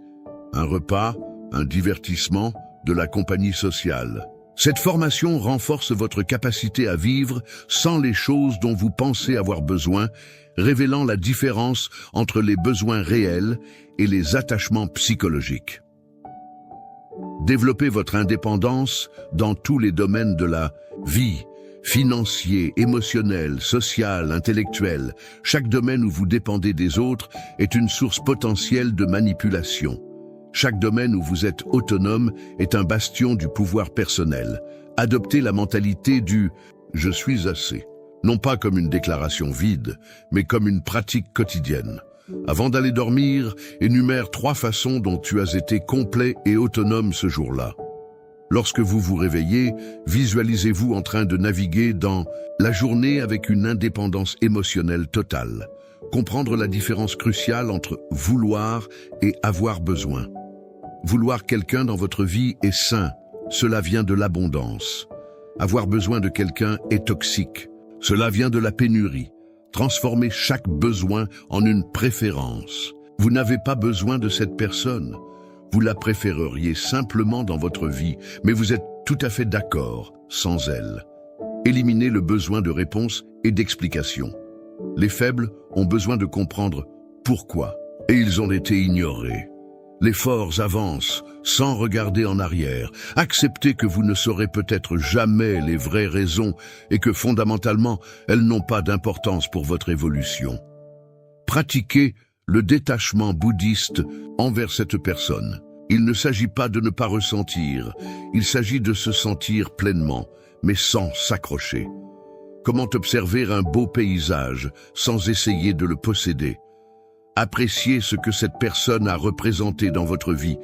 Un repas, un divertissement, de la compagnie sociale. Cette formation renforce votre capacité à vivre sans les choses dont vous pensez avoir besoin, révélant la différence entre les besoins réels et les attachements psychologiques. Développez votre indépendance dans tous les domaines de la vie, financier, émotionnel, social, intellectuel. Chaque domaine où vous dépendez des autres est une source potentielle de manipulation. Chaque domaine où vous êtes autonome est un bastion du pouvoir personnel. Adoptez la mentalité du « je suis assez », non pas comme une déclaration vide, mais comme une pratique quotidienne. Avant d'aller dormir, énumère 3 façons dont tu as été complet et autonome ce jour-là. Lorsque vous vous réveillez, visualisez-vous en train de naviguer dans la journée avec une indépendance émotionnelle totale. Comprendre la différence cruciale entre vouloir et avoir besoin. Vouloir quelqu'un dans votre vie est sain, cela vient de l'abondance. Avoir besoin de quelqu'un est toxique, cela vient de la pénurie. Transformez chaque besoin en une préférence. Vous n'avez pas besoin de cette personne. Vous la préféreriez simplement dans votre vie, mais vous êtes tout à fait d'accord sans elle. Éliminez le besoin de réponse et d'explication. Les faibles ont besoin de comprendre pourquoi, et ils ont été ignorés. Les forts avancent sans regarder en arrière. Acceptez que vous ne saurez peut-être jamais les vraies raisons et que fondamentalement, elles n'ont pas d'importance pour votre évolution. Pratiquez le détachement bouddhiste envers cette personne. Il ne s'agit pas de ne pas ressentir, il s'agit de se sentir pleinement, mais sans s'accrocher. Comment observer un beau paysage sans essayer de le posséder? Appréciez ce que cette personne a représenté dans votre vie,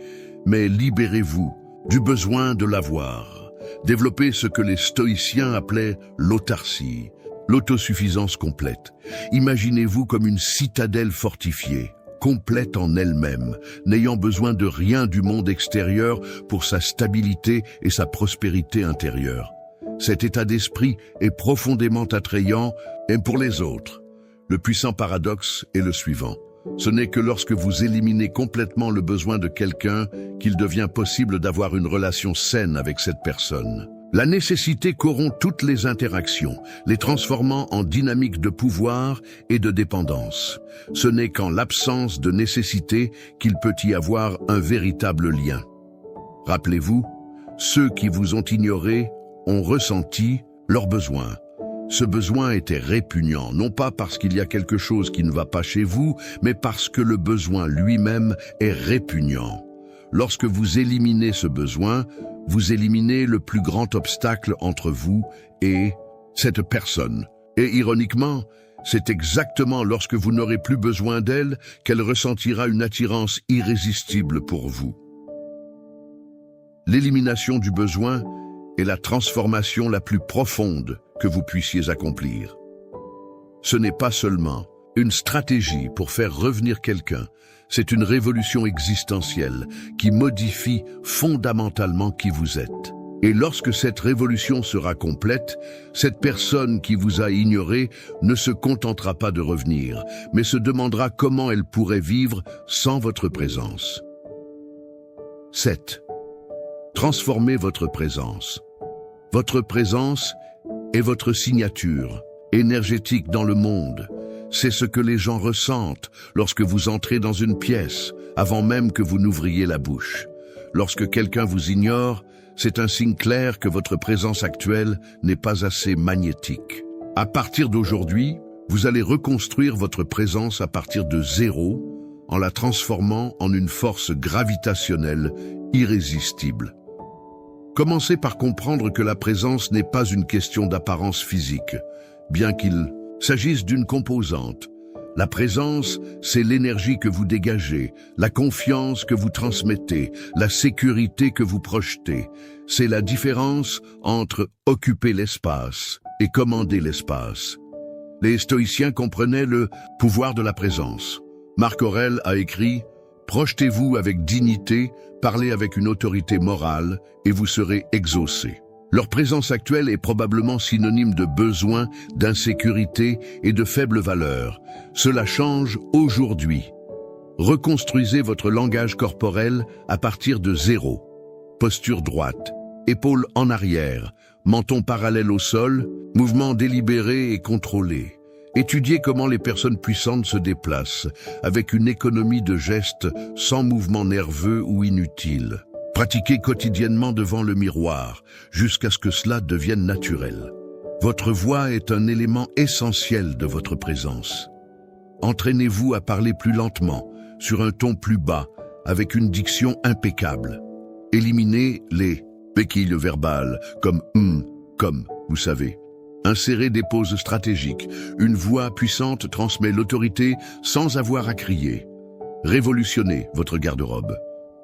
mais libérez-vous du besoin de l'avoir. Développez ce que les stoïciens appelaient l'autarcie, l'autosuffisance complète. Imaginez-vous comme une citadelle fortifiée, complète en elle-même, n'ayant besoin de rien du monde extérieur pour sa stabilité et sa prospérité intérieure. Cet état d'esprit est profondément attrayant et pour les autres. Le puissant paradoxe est le suivant. Ce n'est que lorsque vous éliminez complètement le besoin de quelqu'un qu'il devient possible d'avoir une relation saine avec cette personne. La nécessité corrompt toutes les interactions, les transformant en dynamique de pouvoir et de dépendance. Ce n'est qu'en l'absence de nécessité qu'il peut y avoir un véritable lien. Rappelez-vous, ceux qui vous ont ignoré ont ressenti leurs besoins. Ce besoin était répugnant, non pas parce qu'il y a quelque chose qui ne va pas chez vous, mais parce que le besoin lui-même est répugnant. Lorsque vous éliminez ce besoin, vous éliminez le plus grand obstacle entre vous et cette personne. Et ironiquement, c'est exactement lorsque vous n'aurez plus besoin d'elle qu'elle ressentira une attirance irrésistible pour vous. L'élimination du besoin est la transformation la plus profonde que vous puissiez accomplir. Ce n'est pas seulement une stratégie pour faire revenir quelqu'un, c'est une révolution existentielle qui modifie fondamentalement qui vous êtes. Et lorsque cette révolution sera complète, cette personne qui vous a ignoré ne se contentera pas de revenir, mais se demandera comment elle pourrait vivre sans votre présence. 7. Transformez votre présence. Votre présence est votre signature énergétique dans le monde. C'est ce que les gens ressentent lorsque vous entrez dans une pièce, avant même que vous n'ouvriez la bouche. Lorsque quelqu'un vous ignore, c'est un signe clair que votre présence actuelle n'est pas assez magnétique. À partir d'aujourd'hui, vous allez reconstruire votre présence à partir de zéro, en la transformant en une force gravitationnelle irrésistible. Commencez par comprendre que la présence n'est pas une question d'apparence physique, bien qu'il s'agisse d'une composante. La présence, c'est l'énergie que vous dégagez, la confiance que vous transmettez, la sécurité que vous projetez. C'est la différence entre occuper l'espace et commander l'espace. Les stoïciens comprenaient le pouvoir de la présence. Marc Aurèle a écrit « Projetez-vous avec dignité, parlez avec une autorité morale et vous serez exaucés ». Leur présence actuelle est probablement synonyme de besoin, d'insécurité et de faible valeur. Cela change aujourd'hui. Reconstruisez votre langage corporel à partir de zéro. Posture droite, épaules en arrière, menton parallèle au sol, mouvement délibéré et contrôlé. Étudiez comment les personnes puissantes se déplacent, avec une économie de gestes sans mouvement nerveux ou inutile. Pratiquez quotidiennement devant le miroir, jusqu'à ce que cela devienne naturel. Votre voix est un élément essentiel de votre présence. Entraînez-vous à parler plus lentement, sur un ton plus bas, avec une diction impeccable. Éliminez les béquilles verbales, comme vous savez. Insérez des pauses stratégiques. Une voix puissante transmet l'autorité sans avoir à crier. Révolutionnez votre garde-robe.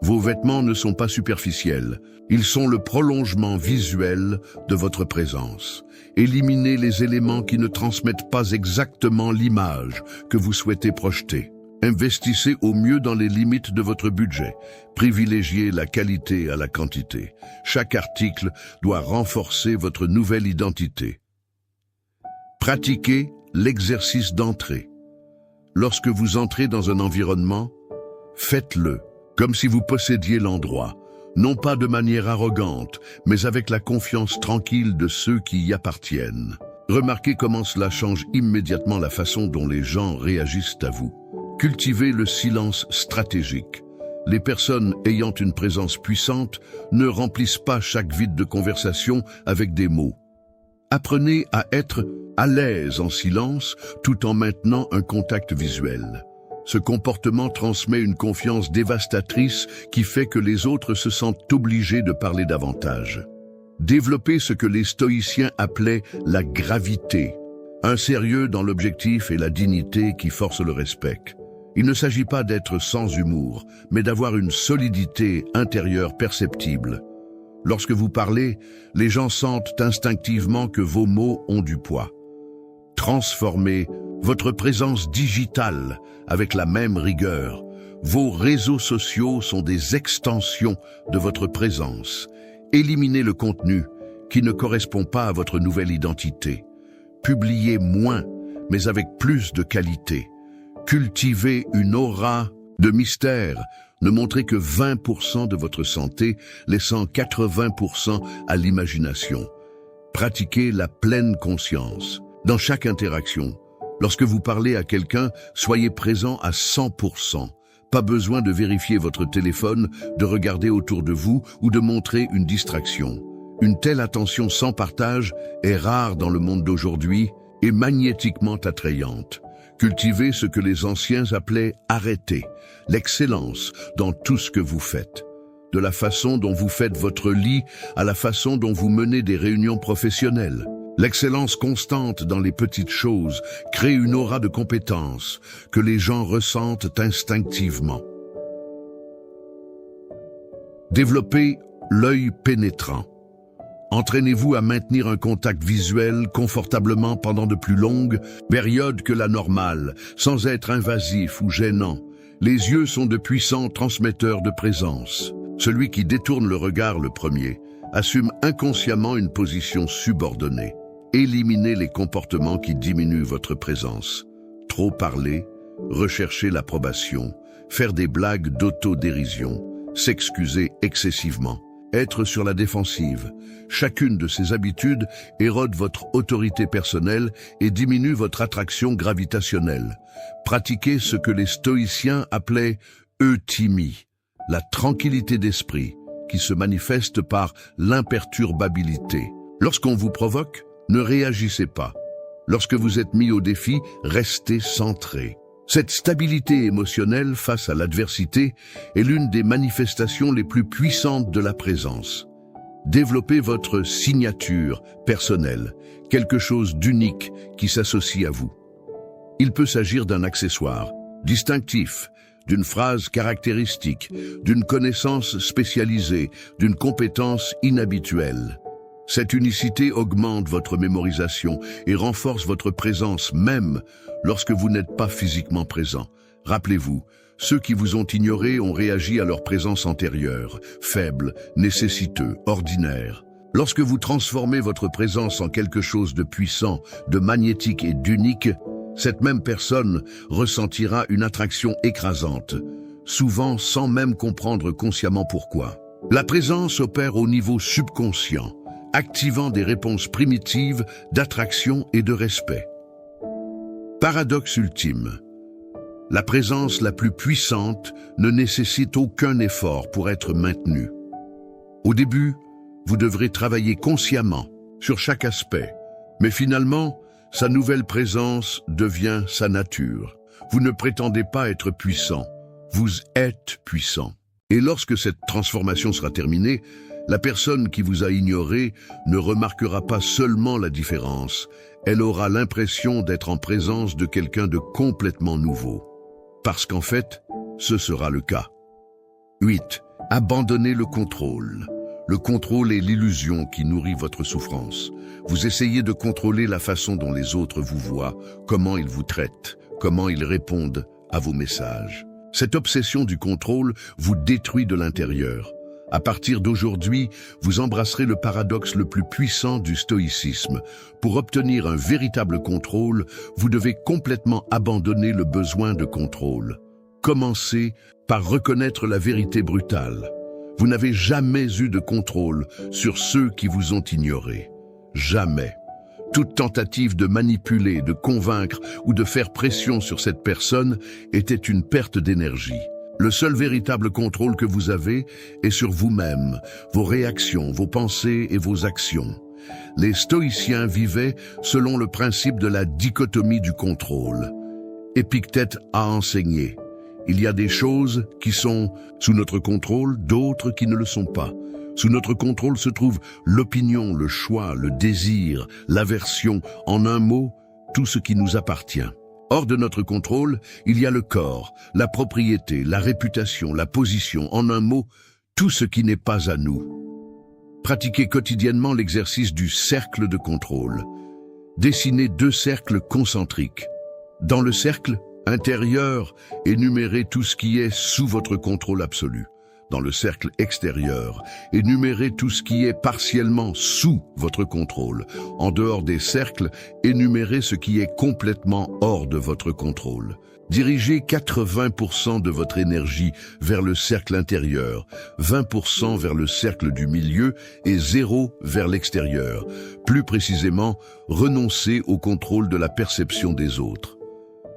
Vos vêtements ne sont pas superficiels, ils sont le prolongement visuel de votre présence. Éliminez les éléments qui ne transmettent pas exactement l'image que vous souhaitez projeter. Investissez au mieux dans les limites de votre budget. Privilégiez la qualité à la quantité. Chaque article doit renforcer votre nouvelle identité. Pratiquez l'exercice d'entrée. Lorsque vous entrez dans un environnement, faites-le comme si vous possédiez l'endroit, non pas de manière arrogante, mais avec la confiance tranquille de ceux qui y appartiennent. Remarquez comment cela change immédiatement la façon dont les gens réagissent à vous. Cultivez le silence stratégique. Les personnes ayant une présence puissante ne remplissent pas chaque vide de conversation avec des mots. Apprenez à être à l'aise en silence tout en maintenant un contact visuel. Ce comportement transmet une confiance dévastatrice qui fait que les autres se sentent obligés de parler davantage. Développez ce que les stoïciens appelaient la gravité, un sérieux dans l'objectif et la dignité qui force le respect. Il ne s'agit pas d'être sans humour, mais d'avoir une solidité intérieure perceptible. Lorsque vous parlez, les gens sentent instinctivement que vos mots ont du poids. Transformez votre présence digitale avec la même rigueur. Vos réseaux sociaux sont des extensions de votre présence. Éliminez le contenu qui ne correspond pas à votre nouvelle identité. Publiez moins, mais avec plus de qualité. Cultivez une aura de mystère. Ne montrez que 20% de votre santé, laissant 80% à l'imagination. Pratiquez la pleine conscience. Dans chaque interaction, lorsque vous parlez à quelqu'un, soyez présent à 100%. Pas besoin de vérifier votre téléphone, de regarder autour de vous ou de montrer une distraction. Une telle attention sans partage est rare dans le monde d'aujourd'hui et magnétiquement attrayante. Cultivez ce que les anciens appelaient « arrêter », l'excellence dans tout ce que vous faites. De la façon dont vous faites votre lit à la façon dont vous menez des réunions professionnelles. L'excellence constante dans les petites choses crée une aura de compétence que les gens ressentent instinctivement. Développez l'œil pénétrant. Entraînez-vous à maintenir un contact visuel confortablement pendant de plus longues périodes que la normale, sans être invasif ou gênant. Les yeux sont de puissants transmetteurs de présence. Celui qui détourne le regard le premier assume inconsciemment une position subordonnée. Éliminez les comportements qui diminuent votre présence. Trop parler, rechercher l'approbation, faire des blagues d'autodérision, s'excuser excessivement, être sur la défensive. Chacune de ces habitudes érode votre autorité personnelle et diminue votre attraction gravitationnelle. Pratiquez ce que les stoïciens appelaient euthymie, la tranquillité d'esprit, qui se manifeste par l'imperturbabilité. Lorsqu'on vous provoque, ne réagissez pas. Lorsque vous êtes mis au défi, restez centré. Cette stabilité émotionnelle face à l'adversité est l'une des manifestations les plus puissantes de la présence. Développez votre signature personnelle, quelque chose d'unique qui s'associe à vous. Il peut s'agir d'un accessoire, distinctif, d'une phrase caractéristique, d'une connaissance spécialisée, d'une compétence inhabituelle. Cette unicité augmente votre mémorisation et renforce votre présence même lorsque vous n'êtes pas physiquement présent. Rappelez-vous, ceux qui vous ont ignoré ont réagi à leur présence antérieure, faible, nécessiteux, ordinaire. Lorsque vous transformez votre présence en quelque chose de puissant, de magnétique et d'unique, cette même personne ressentira une attraction écrasante, souvent sans même comprendre consciemment pourquoi. La présence opère au niveau subconscient, activant des réponses primitives d'attraction et de respect. Paradoxe ultime. La présence la plus puissante ne nécessite aucun effort pour être maintenue. Au début, vous devrez travailler consciemment sur chaque aspect, mais finalement, sa nouvelle présence devient sa nature. Vous ne prétendez pas être puissant, vous êtes puissant. Et lorsque cette transformation sera terminée, la personne qui vous a ignoré ne remarquera pas seulement la différence, elle aura l'impression d'être en présence de quelqu'un de complètement nouveau. Parce qu'en fait, ce sera le cas. 8. Abandonnez le contrôle. Le contrôle est l'illusion qui nourrit votre souffrance. Vous essayez de contrôler la façon dont les autres vous voient, comment ils vous traitent, comment ils répondent à vos messages. Cette obsession du contrôle vous détruit de l'intérieur. À partir d'aujourd'hui, vous embrasserez le paradoxe le plus puissant du stoïcisme. Pour obtenir un véritable contrôle, vous devez complètement abandonner le besoin de contrôle. Commencez par reconnaître la vérité brutale. Vous n'avez jamais eu de contrôle sur ceux qui vous ont ignoré. Jamais. Toute tentative de manipuler, de convaincre ou de faire pression sur cette personne était une perte d'énergie. Le seul véritable contrôle que vous avez est sur vous-même, vos réactions, vos pensées et vos actions. Les stoïciens vivaient selon le principe de la dichotomie du contrôle. Épictète a enseigné. Il y a des choses qui sont sous notre contrôle, d'autres qui ne le sont pas. Sous notre contrôle se trouve l'opinion, le choix, le désir, l'aversion, en un mot, tout ce qui nous appartient. Hors de notre contrôle, il y a le corps, la propriété, la réputation, la position, en un mot, tout ce qui n'est pas à nous. Pratiquez quotidiennement l'exercice du cercle de contrôle. Dessinez 2 cercles concentriques. Dans le cercle intérieur, énumérez tout ce qui est sous votre contrôle absolu. Dans le cercle extérieur, énumérez tout ce qui est partiellement sous votre contrôle. En dehors des cercles, énumérez ce qui est complètement hors de votre contrôle. Dirigez 80% de votre énergie vers le cercle intérieur, 20% vers le cercle du milieu et 0 vers l'extérieur. Plus précisément, renoncez au contrôle de la perception des autres.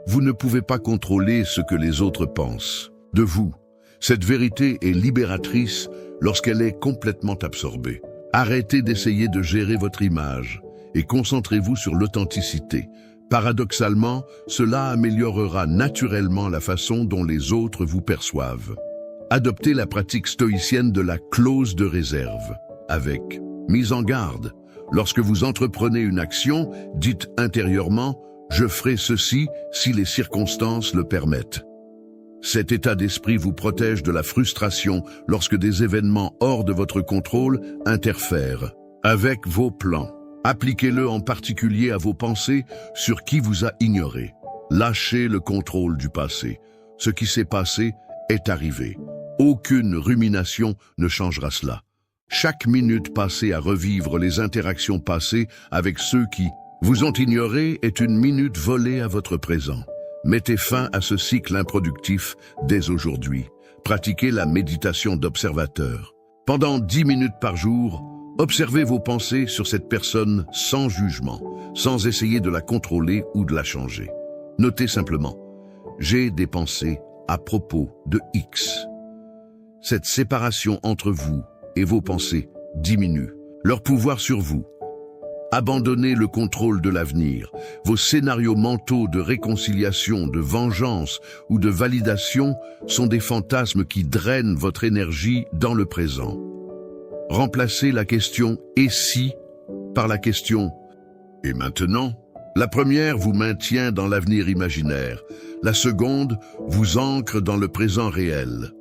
Vous ne pouvez pas contrôler ce que les autres pensent de vous. Cette vérité est libératrice lorsqu'elle est complètement absorbée. Arrêtez d'essayer de gérer votre image et concentrez-vous sur l'authenticité. Paradoxalement, cela améliorera naturellement la façon dont les autres vous perçoivent. Adoptez la pratique stoïcienne de la clause de réserve, avec mise en garde. Lorsque vous entreprenez une action, dites intérieurement « Je ferai ceci si les circonstances le permettent ». Cet état d'esprit vous protège de la frustration lorsque des événements hors de votre contrôle interfèrent avec vos plans. Appliquez-le en particulier à vos pensées sur qui vous a ignoré. Lâchez le contrôle du passé. Ce qui s'est passé est arrivé. Aucune rumination ne changera cela. Chaque minute passée à revivre les interactions passées avec ceux qui vous ont ignoré est une minute volée à votre présent. Mettez fin à ce cycle improductif dès aujourd'hui. Pratiquez la méditation d'observateur. Pendant 10 minutes par jour, observez vos pensées sur cette personne sans jugement, sans essayer de la contrôler ou de la changer. Notez simplement, j'ai des pensées à propos de X. Cette séparation entre vous et vos pensées diminue leur pouvoir sur vous. Abandonnez le contrôle de l'avenir. Vos scénarios mentaux de réconciliation, de vengeance ou de validation sont des fantasmes qui drainent votre énergie dans le présent. Remplacez la question « et si » par la question « et maintenant ». La première vous maintient dans l'avenir imaginaire. La seconde vous ancre dans le présent réel.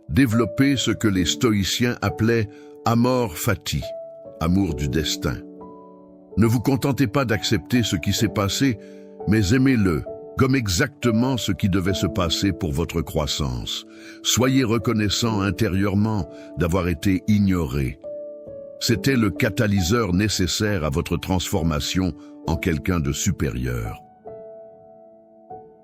Développez ce que les stoïciens appelaient amor fati, amour du destin. Ne vous contentez pas d'accepter ce qui s'est passé, mais aimez-le, comme exactement ce qui devait se passer pour votre croissance. Soyez reconnaissant intérieurement d'avoir été ignoré. C'était le catalyseur nécessaire à votre transformation en quelqu'un de supérieur.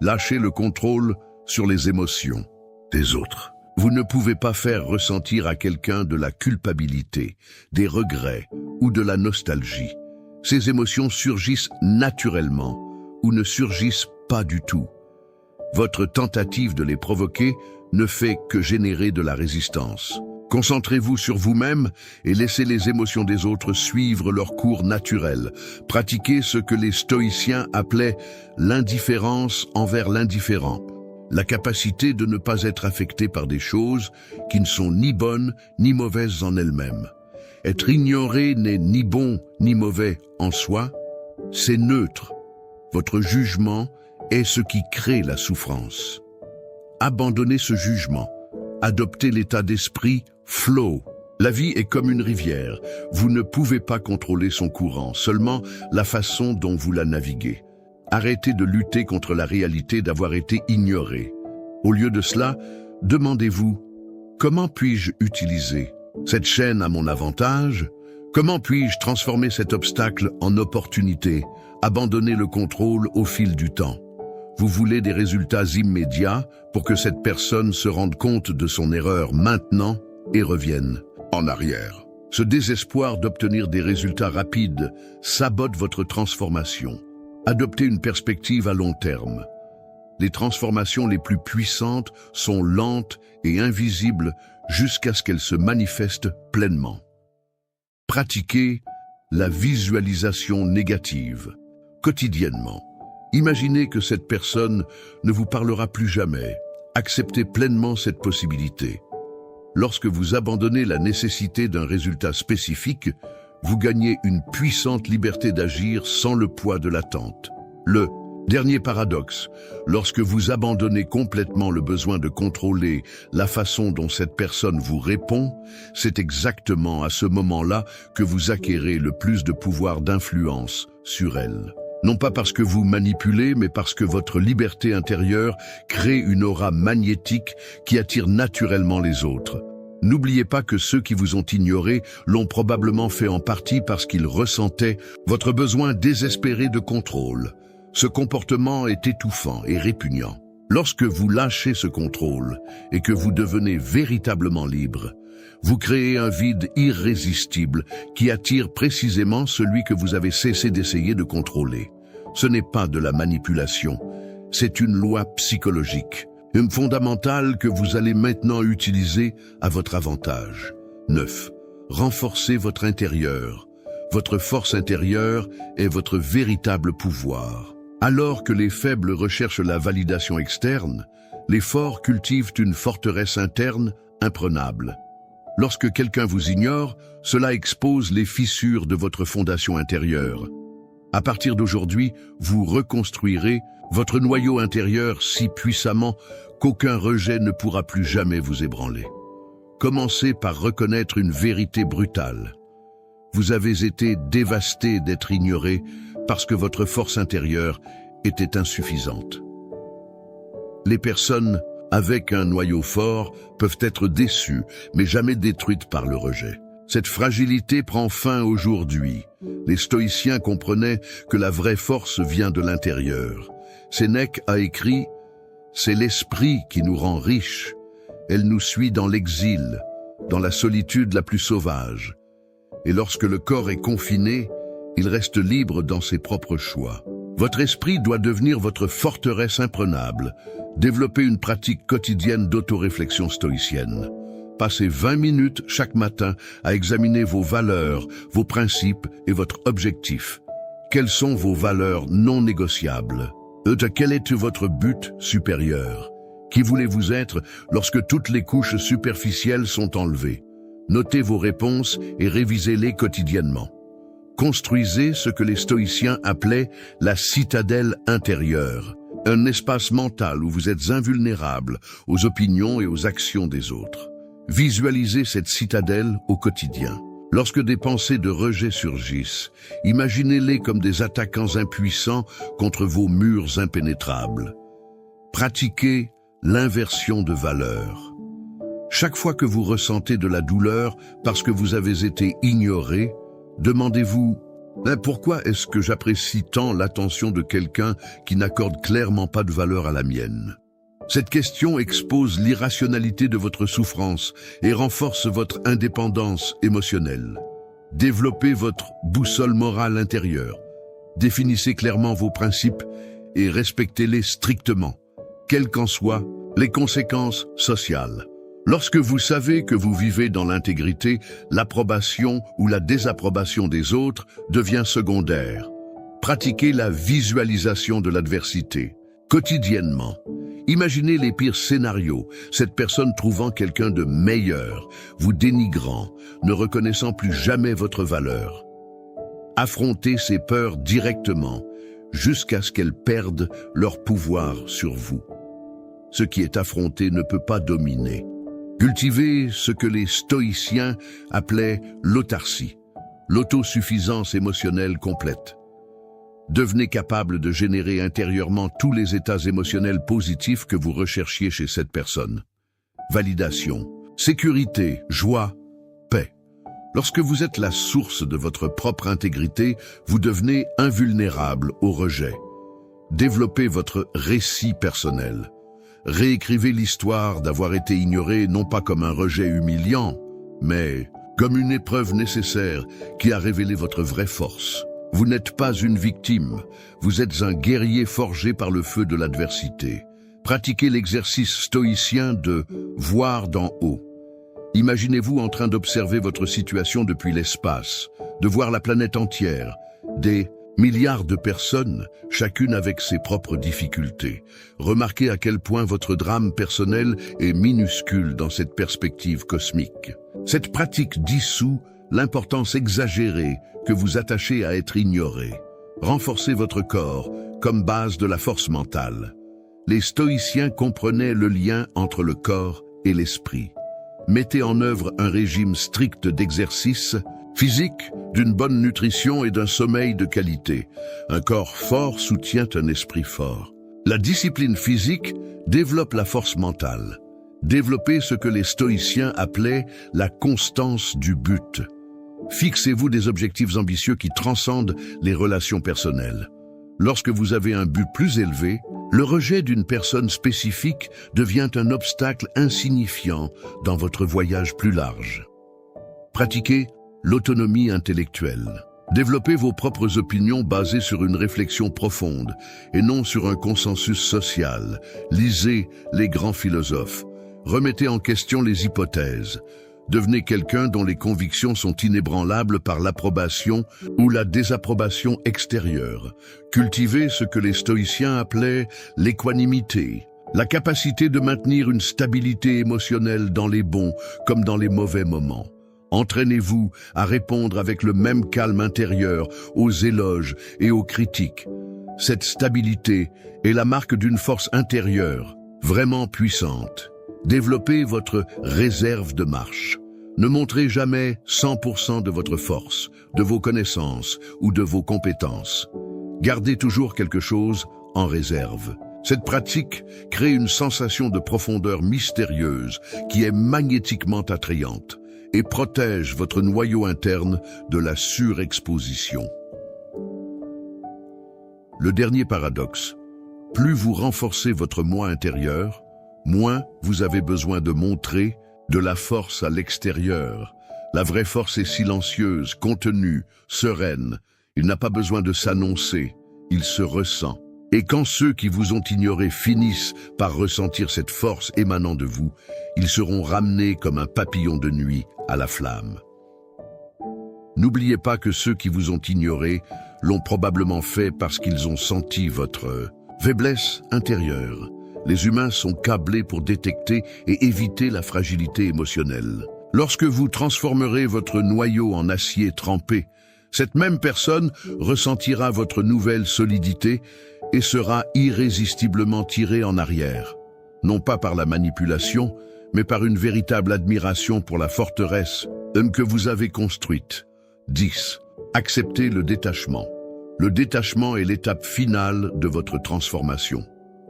Lâchez le contrôle sur les émotions des autres. Vous ne pouvez pas faire ressentir à quelqu'un de la culpabilité, des regrets ou de la nostalgie. Ces émotions surgissent naturellement ou ne surgissent pas du tout. Votre tentative de les provoquer ne fait que générer de la résistance. Concentrez-vous sur vous-même et laissez les émotions des autres suivre leur cours naturel. Pratiquez ce que les stoïciens appelaient l'indifférence envers l'indifférent. La capacité de ne pas être affecté par des choses qui ne sont ni bonnes ni mauvaises en elles-mêmes. Être ignoré n'est ni bon ni mauvais en soi, c'est neutre. Votre jugement est ce qui crée la souffrance. Abandonnez ce jugement. Adoptez l'état d'esprit flow. La vie est comme une rivière. Vous ne pouvez pas contrôler son courant, seulement la façon dont vous la naviguez. Arrêtez de lutter contre la réalité d'avoir été ignoré. Au lieu de cela, demandez-vous « Comment puis-je utiliser cette chaîne à mon avantage ? Comment puis-je transformer cet obstacle en opportunité ? Abandonnez le contrôle au fil du temps. Vous voulez des résultats immédiats pour que cette personne se rende compte de son erreur maintenant et revienne en arrière. Ce désespoir d'obtenir des résultats rapides sabote votre transformation. Adoptez une perspective à long terme. Les transformations les plus puissantes sont lentes et invisibles jusqu'à ce qu'elles se manifestent pleinement. Pratiquez la visualisation négative quotidiennement. Imaginez que cette personne ne vous parlera plus jamais. Acceptez pleinement cette possibilité. Lorsque vous abandonnez la nécessité d'un résultat spécifique, vous gagnez une puissante liberté d'agir sans le poids de l'attente. Le dernier paradoxe, lorsque vous abandonnez complètement le besoin de contrôler la façon dont cette personne vous répond, c'est exactement à ce moment-là que vous acquérez le plus de pouvoir d'influence sur elle. Non pas parce que vous manipulez, mais parce que votre liberté intérieure crée une aura magnétique qui attire naturellement les autres. N'oubliez pas que ceux qui vous ont ignoré l'ont probablement fait en partie parce qu'ils ressentaient votre besoin désespéré de contrôle. Ce comportement est étouffant et répugnant. Lorsque vous lâchez ce contrôle et que vous devenez véritablement libre, vous créez un vide irrésistible qui attire précisément celui que vous avez cessé d'essayer de contrôler. Ce n'est pas de la manipulation, c'est une loi psychologique, une fondamentale que vous allez maintenant utiliser à votre avantage. 9. Renforcez votre intérieur. Votre force intérieure est votre véritable pouvoir. Alors que les faibles recherchent la validation externe, les forts cultivent une forteresse interne imprenable. Lorsque quelqu'un vous ignore, cela expose les fissures de votre fondation intérieure. À partir d'aujourd'hui, vous reconstruirez votre noyau intérieur si puissamment qu'aucun rejet ne pourra plus jamais vous ébranler. Commencez par reconnaître une vérité brutale. Vous avez été dévasté d'être ignoré parce que votre force intérieure était insuffisante. Les personnes avec un noyau fort peuvent être déçues, mais jamais détruites par le rejet. Cette fragilité prend fin aujourd'hui. Les stoïciens comprenaient que la vraie force vient de l'intérieur. Sénèque a écrit « C'est l'esprit qui nous rend riches. Elle nous suit dans l'exil, dans la solitude la plus sauvage. Et lorsque le corps est confiné, il reste libre dans ses propres choix. Votre esprit doit devenir votre forteresse imprenable. Développez une pratique quotidienne d'autoréflexion stoïcienne. Passez 20 minutes chaque matin à examiner vos valeurs, vos principes et votre objectif. Quelles sont vos valeurs non négociables? Quel est votre but supérieur? Qui voulez-vous être lorsque toutes les couches superficielles sont enlevées? Notez vos réponses et révisez-les quotidiennement. Construisez ce que les stoïciens appelaient la citadelle intérieure, un espace mental où vous êtes invulnérable aux opinions et aux actions des autres. Visualisez cette citadelle au quotidien. Lorsque des pensées de rejet surgissent, imaginez-les comme des attaquants impuissants contre vos murs impénétrables. Pratiquez l'inversion de valeur. Chaque fois que vous ressentez de la douleur parce que vous avez été ignoré, demandez-vous « Pourquoi est-ce que j'apprécie tant l'attention de quelqu'un qui n'accorde clairement pas de valeur à la mienne ?» Cette question expose l'irrationalité de votre souffrance et renforce votre indépendance émotionnelle. Développez votre boussole morale intérieure. Définissez clairement vos principes et respectez-les strictement, quelles qu'en soient les conséquences sociales. Lorsque vous savez que vous vivez dans l'intégrité, l'approbation ou la désapprobation des autres devient secondaire. Pratiquez la visualisation de l'adversité. Quotidiennement, imaginez les pires scénarios, cette personne trouvant quelqu'un de meilleur, vous dénigrant, ne reconnaissant plus jamais votre valeur. Affrontez ces peurs directement, jusqu'à ce qu'elles perdent leur pouvoir sur vous. Ce qui est affronté ne peut pas dominer. Cultivez ce que les stoïciens appelaient l'autarcie, l'autosuffisance émotionnelle complète. Devenez capable de générer intérieurement tous les états émotionnels positifs que vous recherchiez chez cette personne. Validation, sécurité, joie, paix. Lorsque vous êtes la source de votre propre intégrité, vous devenez invulnérable au rejet. Développez votre récit personnel. Réécrivez l'histoire d'avoir été ignoré non pas comme un rejet humiliant, mais comme une épreuve nécessaire qui a révélé votre vraie force. Vous n'êtes pas une victime, vous êtes un guerrier forgé par le feu de l'adversité. Pratiquez l'exercice stoïcien de « voir d'en haut ». Imaginez-vous en train d'observer votre situation depuis l'espace, de voir la planète entière, des milliards de personnes, chacune avec ses propres difficultés. Remarquez à quel point votre drame personnel est minuscule dans cette perspective cosmique. Cette pratique dissout l'importance exagérée que vous attachez à être ignoré. Renforcez votre corps comme base de la force mentale. Les stoïciens comprenaient le lien entre le corps et l'esprit. Mettez en œuvre un régime strict d'exercice physique, d'une bonne nutrition et d'un sommeil de qualité. Un corps fort soutient un esprit fort. La discipline physique développe la force mentale. Développez ce que les stoïciens appelaient la constance du but. Fixez-vous des objectifs ambitieux qui transcendent les relations personnelles. Lorsque vous avez un but plus élevé, le rejet d'une personne spécifique devient un obstacle insignifiant dans votre voyage plus large. Pratiquez l'autonomie intellectuelle. Développez vos propres opinions basées sur une réflexion profonde et non sur un consensus social. Lisez les grands philosophes. Remettez en question les hypothèses. Devenez quelqu'un dont les convictions sont inébranlables par l'approbation ou la désapprobation extérieure. Cultivez ce que les stoïciens appelaient l'équanimité, la capacité de maintenir une stabilité émotionnelle dans les bons comme dans les mauvais moments. Entraînez-vous à répondre avec le même calme intérieur aux éloges et aux critiques. Cette stabilité est la marque d'une force intérieure, vraiment puissante. Développez votre réserve de marche. Ne montrez jamais 100% de votre force, de vos connaissances ou de vos compétences. Gardez toujours quelque chose en réserve. Cette pratique crée une sensation de profondeur mystérieuse qui est magnétiquement attrayante et protège votre noyau interne de la surexposition. Le dernier paradoxe, plus vous renforcez votre moi intérieur, moins vous avez besoin de montrer de la force à l'extérieur. La vraie force est silencieuse, contenue, sereine. Il n'a pas besoin de s'annoncer, il se ressent. Et quand ceux qui vous ont ignoré finissent par ressentir cette force émanant de vous, ils seront ramenés comme un papillon de nuit à la flamme. N'oubliez pas que ceux qui vous ont ignoré l'ont probablement fait parce qu'ils ont senti votre faiblesse intérieure. Les humains sont câblés pour détecter et éviter la fragilité émotionnelle. Lorsque vous transformerez votre noyau en acier trempé, Cette même personne ressentira votre nouvelle solidité et sera irrésistiblement tirée en arrière, non pas par la manipulation, mais par une véritable admiration pour la forteresse que vous avez construite. 10. Acceptez le détachement. Le détachement est l'étape finale de votre transformation.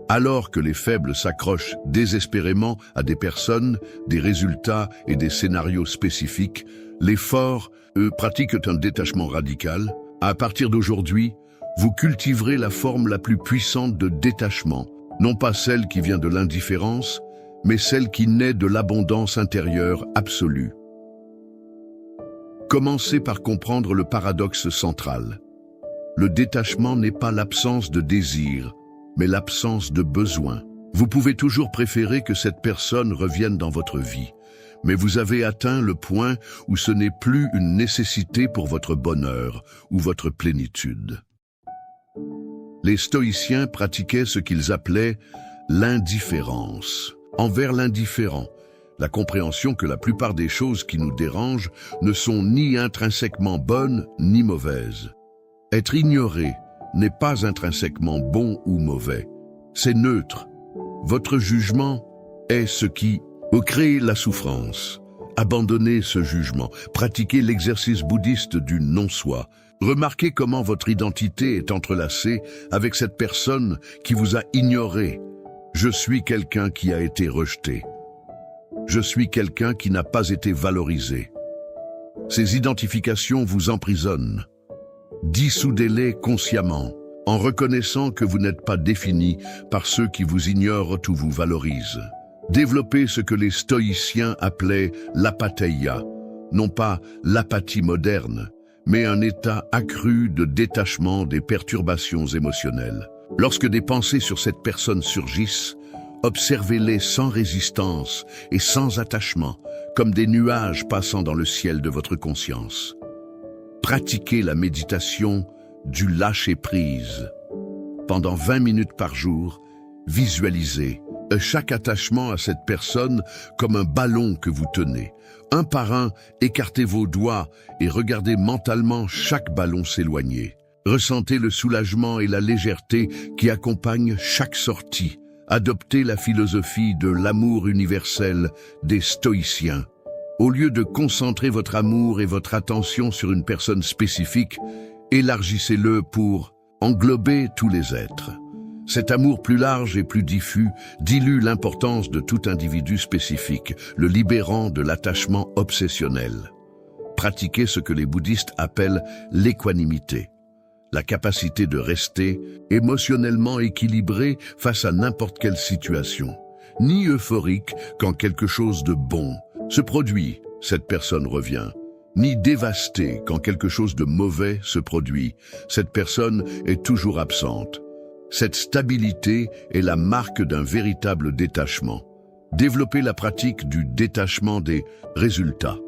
Alors que les faibles s'accrochent désespérément à des personnes, des résultats et des scénarios spécifiques, les forts, eux, pratiquent un détachement radical. À partir d'aujourd'hui, vous cultiverez la forme la plus puissante de détachement, non pas celle qui vient de l'indifférence, mais celle qui naît de l'abondance intérieure absolue. Commencez par comprendre le paradoxe central. Le détachement n'est pas l'absence de désir, mais l'absence de besoin. Vous pouvez toujours préférer que cette personne revienne dans votre vie, mais vous avez atteint le point où ce n'est plus une nécessité pour votre bonheur ou votre plénitude. Les stoïciens pratiquaient ce qu'ils appelaient l'indifférence envers l'indifférent, la compréhension que la plupart des choses qui nous dérangent ne sont ni intrinsèquement bonnes ni mauvaises. Être ignoré n'est pas intrinsèquement bon ou mauvais, c'est neutre. Votre jugement est ce qui crée la souffrance. Abandonnez ce jugement, pratiquez l'exercice bouddhiste du non-soi. Remarquez comment votre identité est entrelacée avec cette personne qui vous a ignoré. Je suis quelqu'un qui a été rejeté. Je suis quelqu'un qui n'a pas été valorisé. Ces identifications vous emprisonnent. Dissoudez-les consciemment, en reconnaissant que vous n'êtes pas défini par ceux qui vous ignorent ou vous valorisent. Développez ce que les stoïciens appelaient l'apatheia, non pas l'apathie moderne, mais un état accru de détachement des perturbations émotionnelles. Lorsque des pensées sur cette personne surgissent, observez-les sans résistance et sans attachement, comme des nuages passant dans le ciel de votre conscience. Pratiquez la méditation du lâcher-prise. Pendant 20 minutes par jour, visualisez chaque attachement à cette personne comme un ballon que vous tenez. Un par un, écartez vos doigts et regardez mentalement chaque ballon s'éloigner. Ressentez le soulagement et la légèreté qui accompagnent chaque sortie. Adoptez la philosophie de l'amour universel des stoïciens. Au lieu de concentrer votre amour et votre attention sur une personne spécifique, élargissez-le pour englober tous les êtres. Cet amour plus large et plus diffus dilue l'importance de tout individu spécifique, le libérant de l'attachement obsessionnel. Pratiquez ce que les bouddhistes appellent l'équanimité, la capacité de rester émotionnellement équilibré face à n'importe quelle situation. Ni euphorique quand quelque chose de bon se produit, cette personne revient, ni dévasté quand quelque chose de mauvais se produit, cette personne est toujours absente. Cette stabilité est la marque d'un véritable détachement. Développez la pratique du détachement des résultats.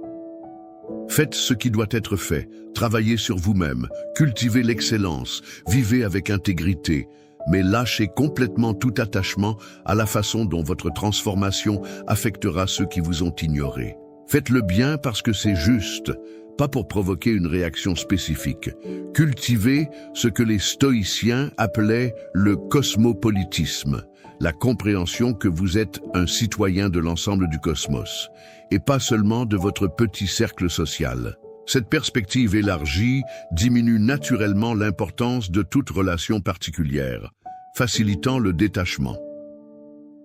Faites ce qui doit être fait, travaillez sur vous-même, cultivez l'excellence, vivez avec intégrité, mais lâchez complètement tout attachement à la façon dont votre transformation affectera ceux qui vous ont ignoré. Faites-le bien parce que c'est juste, pas pour provoquer une réaction spécifique. Cultivez ce que les stoïciens appelaient le cosmopolitisme, la compréhension que vous êtes un citoyen de l'ensemble du cosmos, et pas seulement de votre petit cercle social. Cette perspective élargie diminue naturellement l'importance de toute relation particulière, facilitant le détachement.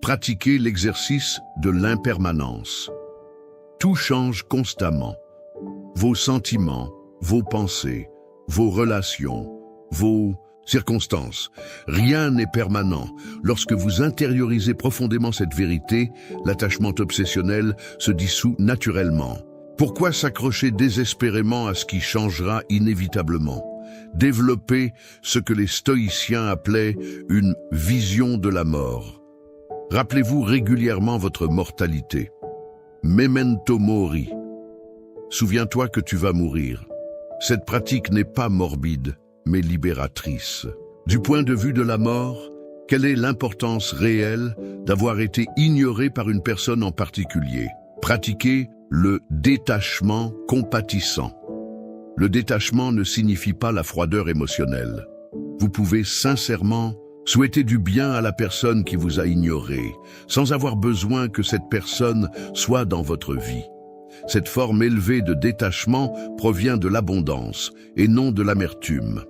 Pratiquez l'exercice de l'impermanence. Tout change constamment. Vos sentiments, vos pensées, vos relations, vos circonstances. Rien n'est permanent. Lorsque vous intériorisez profondément cette vérité, l'attachement obsessionnel se dissout naturellement. Pourquoi s'accrocher désespérément à ce qui changera inévitablement? Développez ce que les stoïciens appelaient une vision de la mort. Rappelez-vous régulièrement votre mortalité. Memento mori. Souviens-toi que tu vas mourir. Cette pratique n'est pas morbide, mais libératrice. Du point de vue de la mort, quelle est l'importance réelle d'avoir été ignoré par une personne en particulier? Pratiquez le détachement compatissant. Le détachement ne signifie pas la froideur émotionnelle. Vous pouvez sincèrement souhaiter du bien à la personne qui vous a ignoré, sans avoir besoin que cette personne soit dans votre vie. Cette forme élevée de détachement provient de l'abondance et non de l'amertume.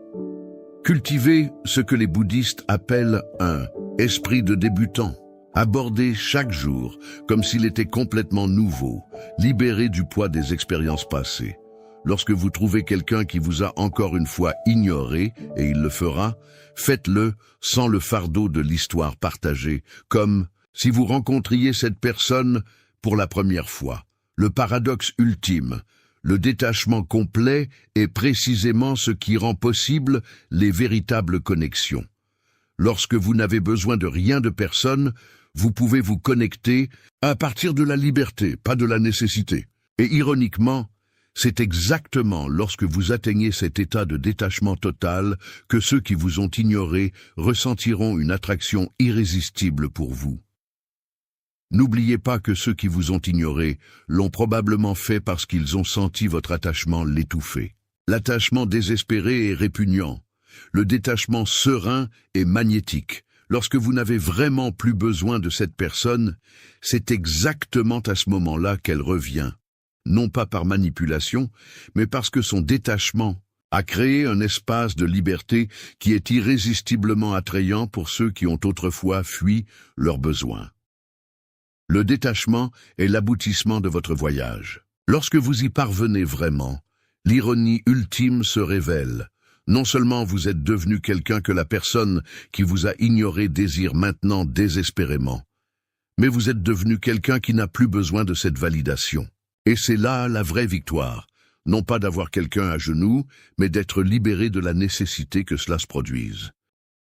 Cultivez ce que les bouddhistes appellent un esprit de débutant. Abordez chaque jour comme s'il était complètement nouveau, libéré du poids des expériences passées. Lorsque vous trouvez quelqu'un qui vous a encore une fois ignoré, et il le fera, faites-le sans le fardeau de l'histoire partagée, comme si vous rencontriez cette personne pour la première fois. Le paradoxe ultime, le détachement complet est précisément ce qui rend possible les véritables connexions. Lorsque vous n'avez besoin de rien de personne, vous pouvez vous connecter à partir de la liberté, pas de la nécessité. Et ironiquement, c'est exactement lorsque vous atteignez cet état de détachement total que ceux qui vous ont ignoré ressentiront une attraction irrésistible pour vous. N'oubliez pas que ceux qui vous ont ignoré l'ont probablement fait parce qu'ils ont senti votre attachement l'étouffer. L'attachement désespéré est répugnant. Le détachement serein est magnétique. Lorsque vous n'avez vraiment plus besoin de cette personne, c'est exactement à ce moment-là qu'elle revient. Non pas par manipulation, mais parce que son détachement a créé un espace de liberté qui est irrésistiblement attrayant pour ceux qui ont autrefois fui leurs besoins. Le détachement est l'aboutissement de votre voyage. Lorsque vous y parvenez vraiment, l'ironie ultime se révèle. Non seulement vous êtes devenu quelqu'un que la personne qui vous a ignoré désire maintenant désespérément, mais vous êtes devenu quelqu'un qui n'a plus besoin de cette validation. Et c'est là la vraie victoire, non pas d'avoir quelqu'un à genoux, mais d'être libéré de la nécessité que cela se produise.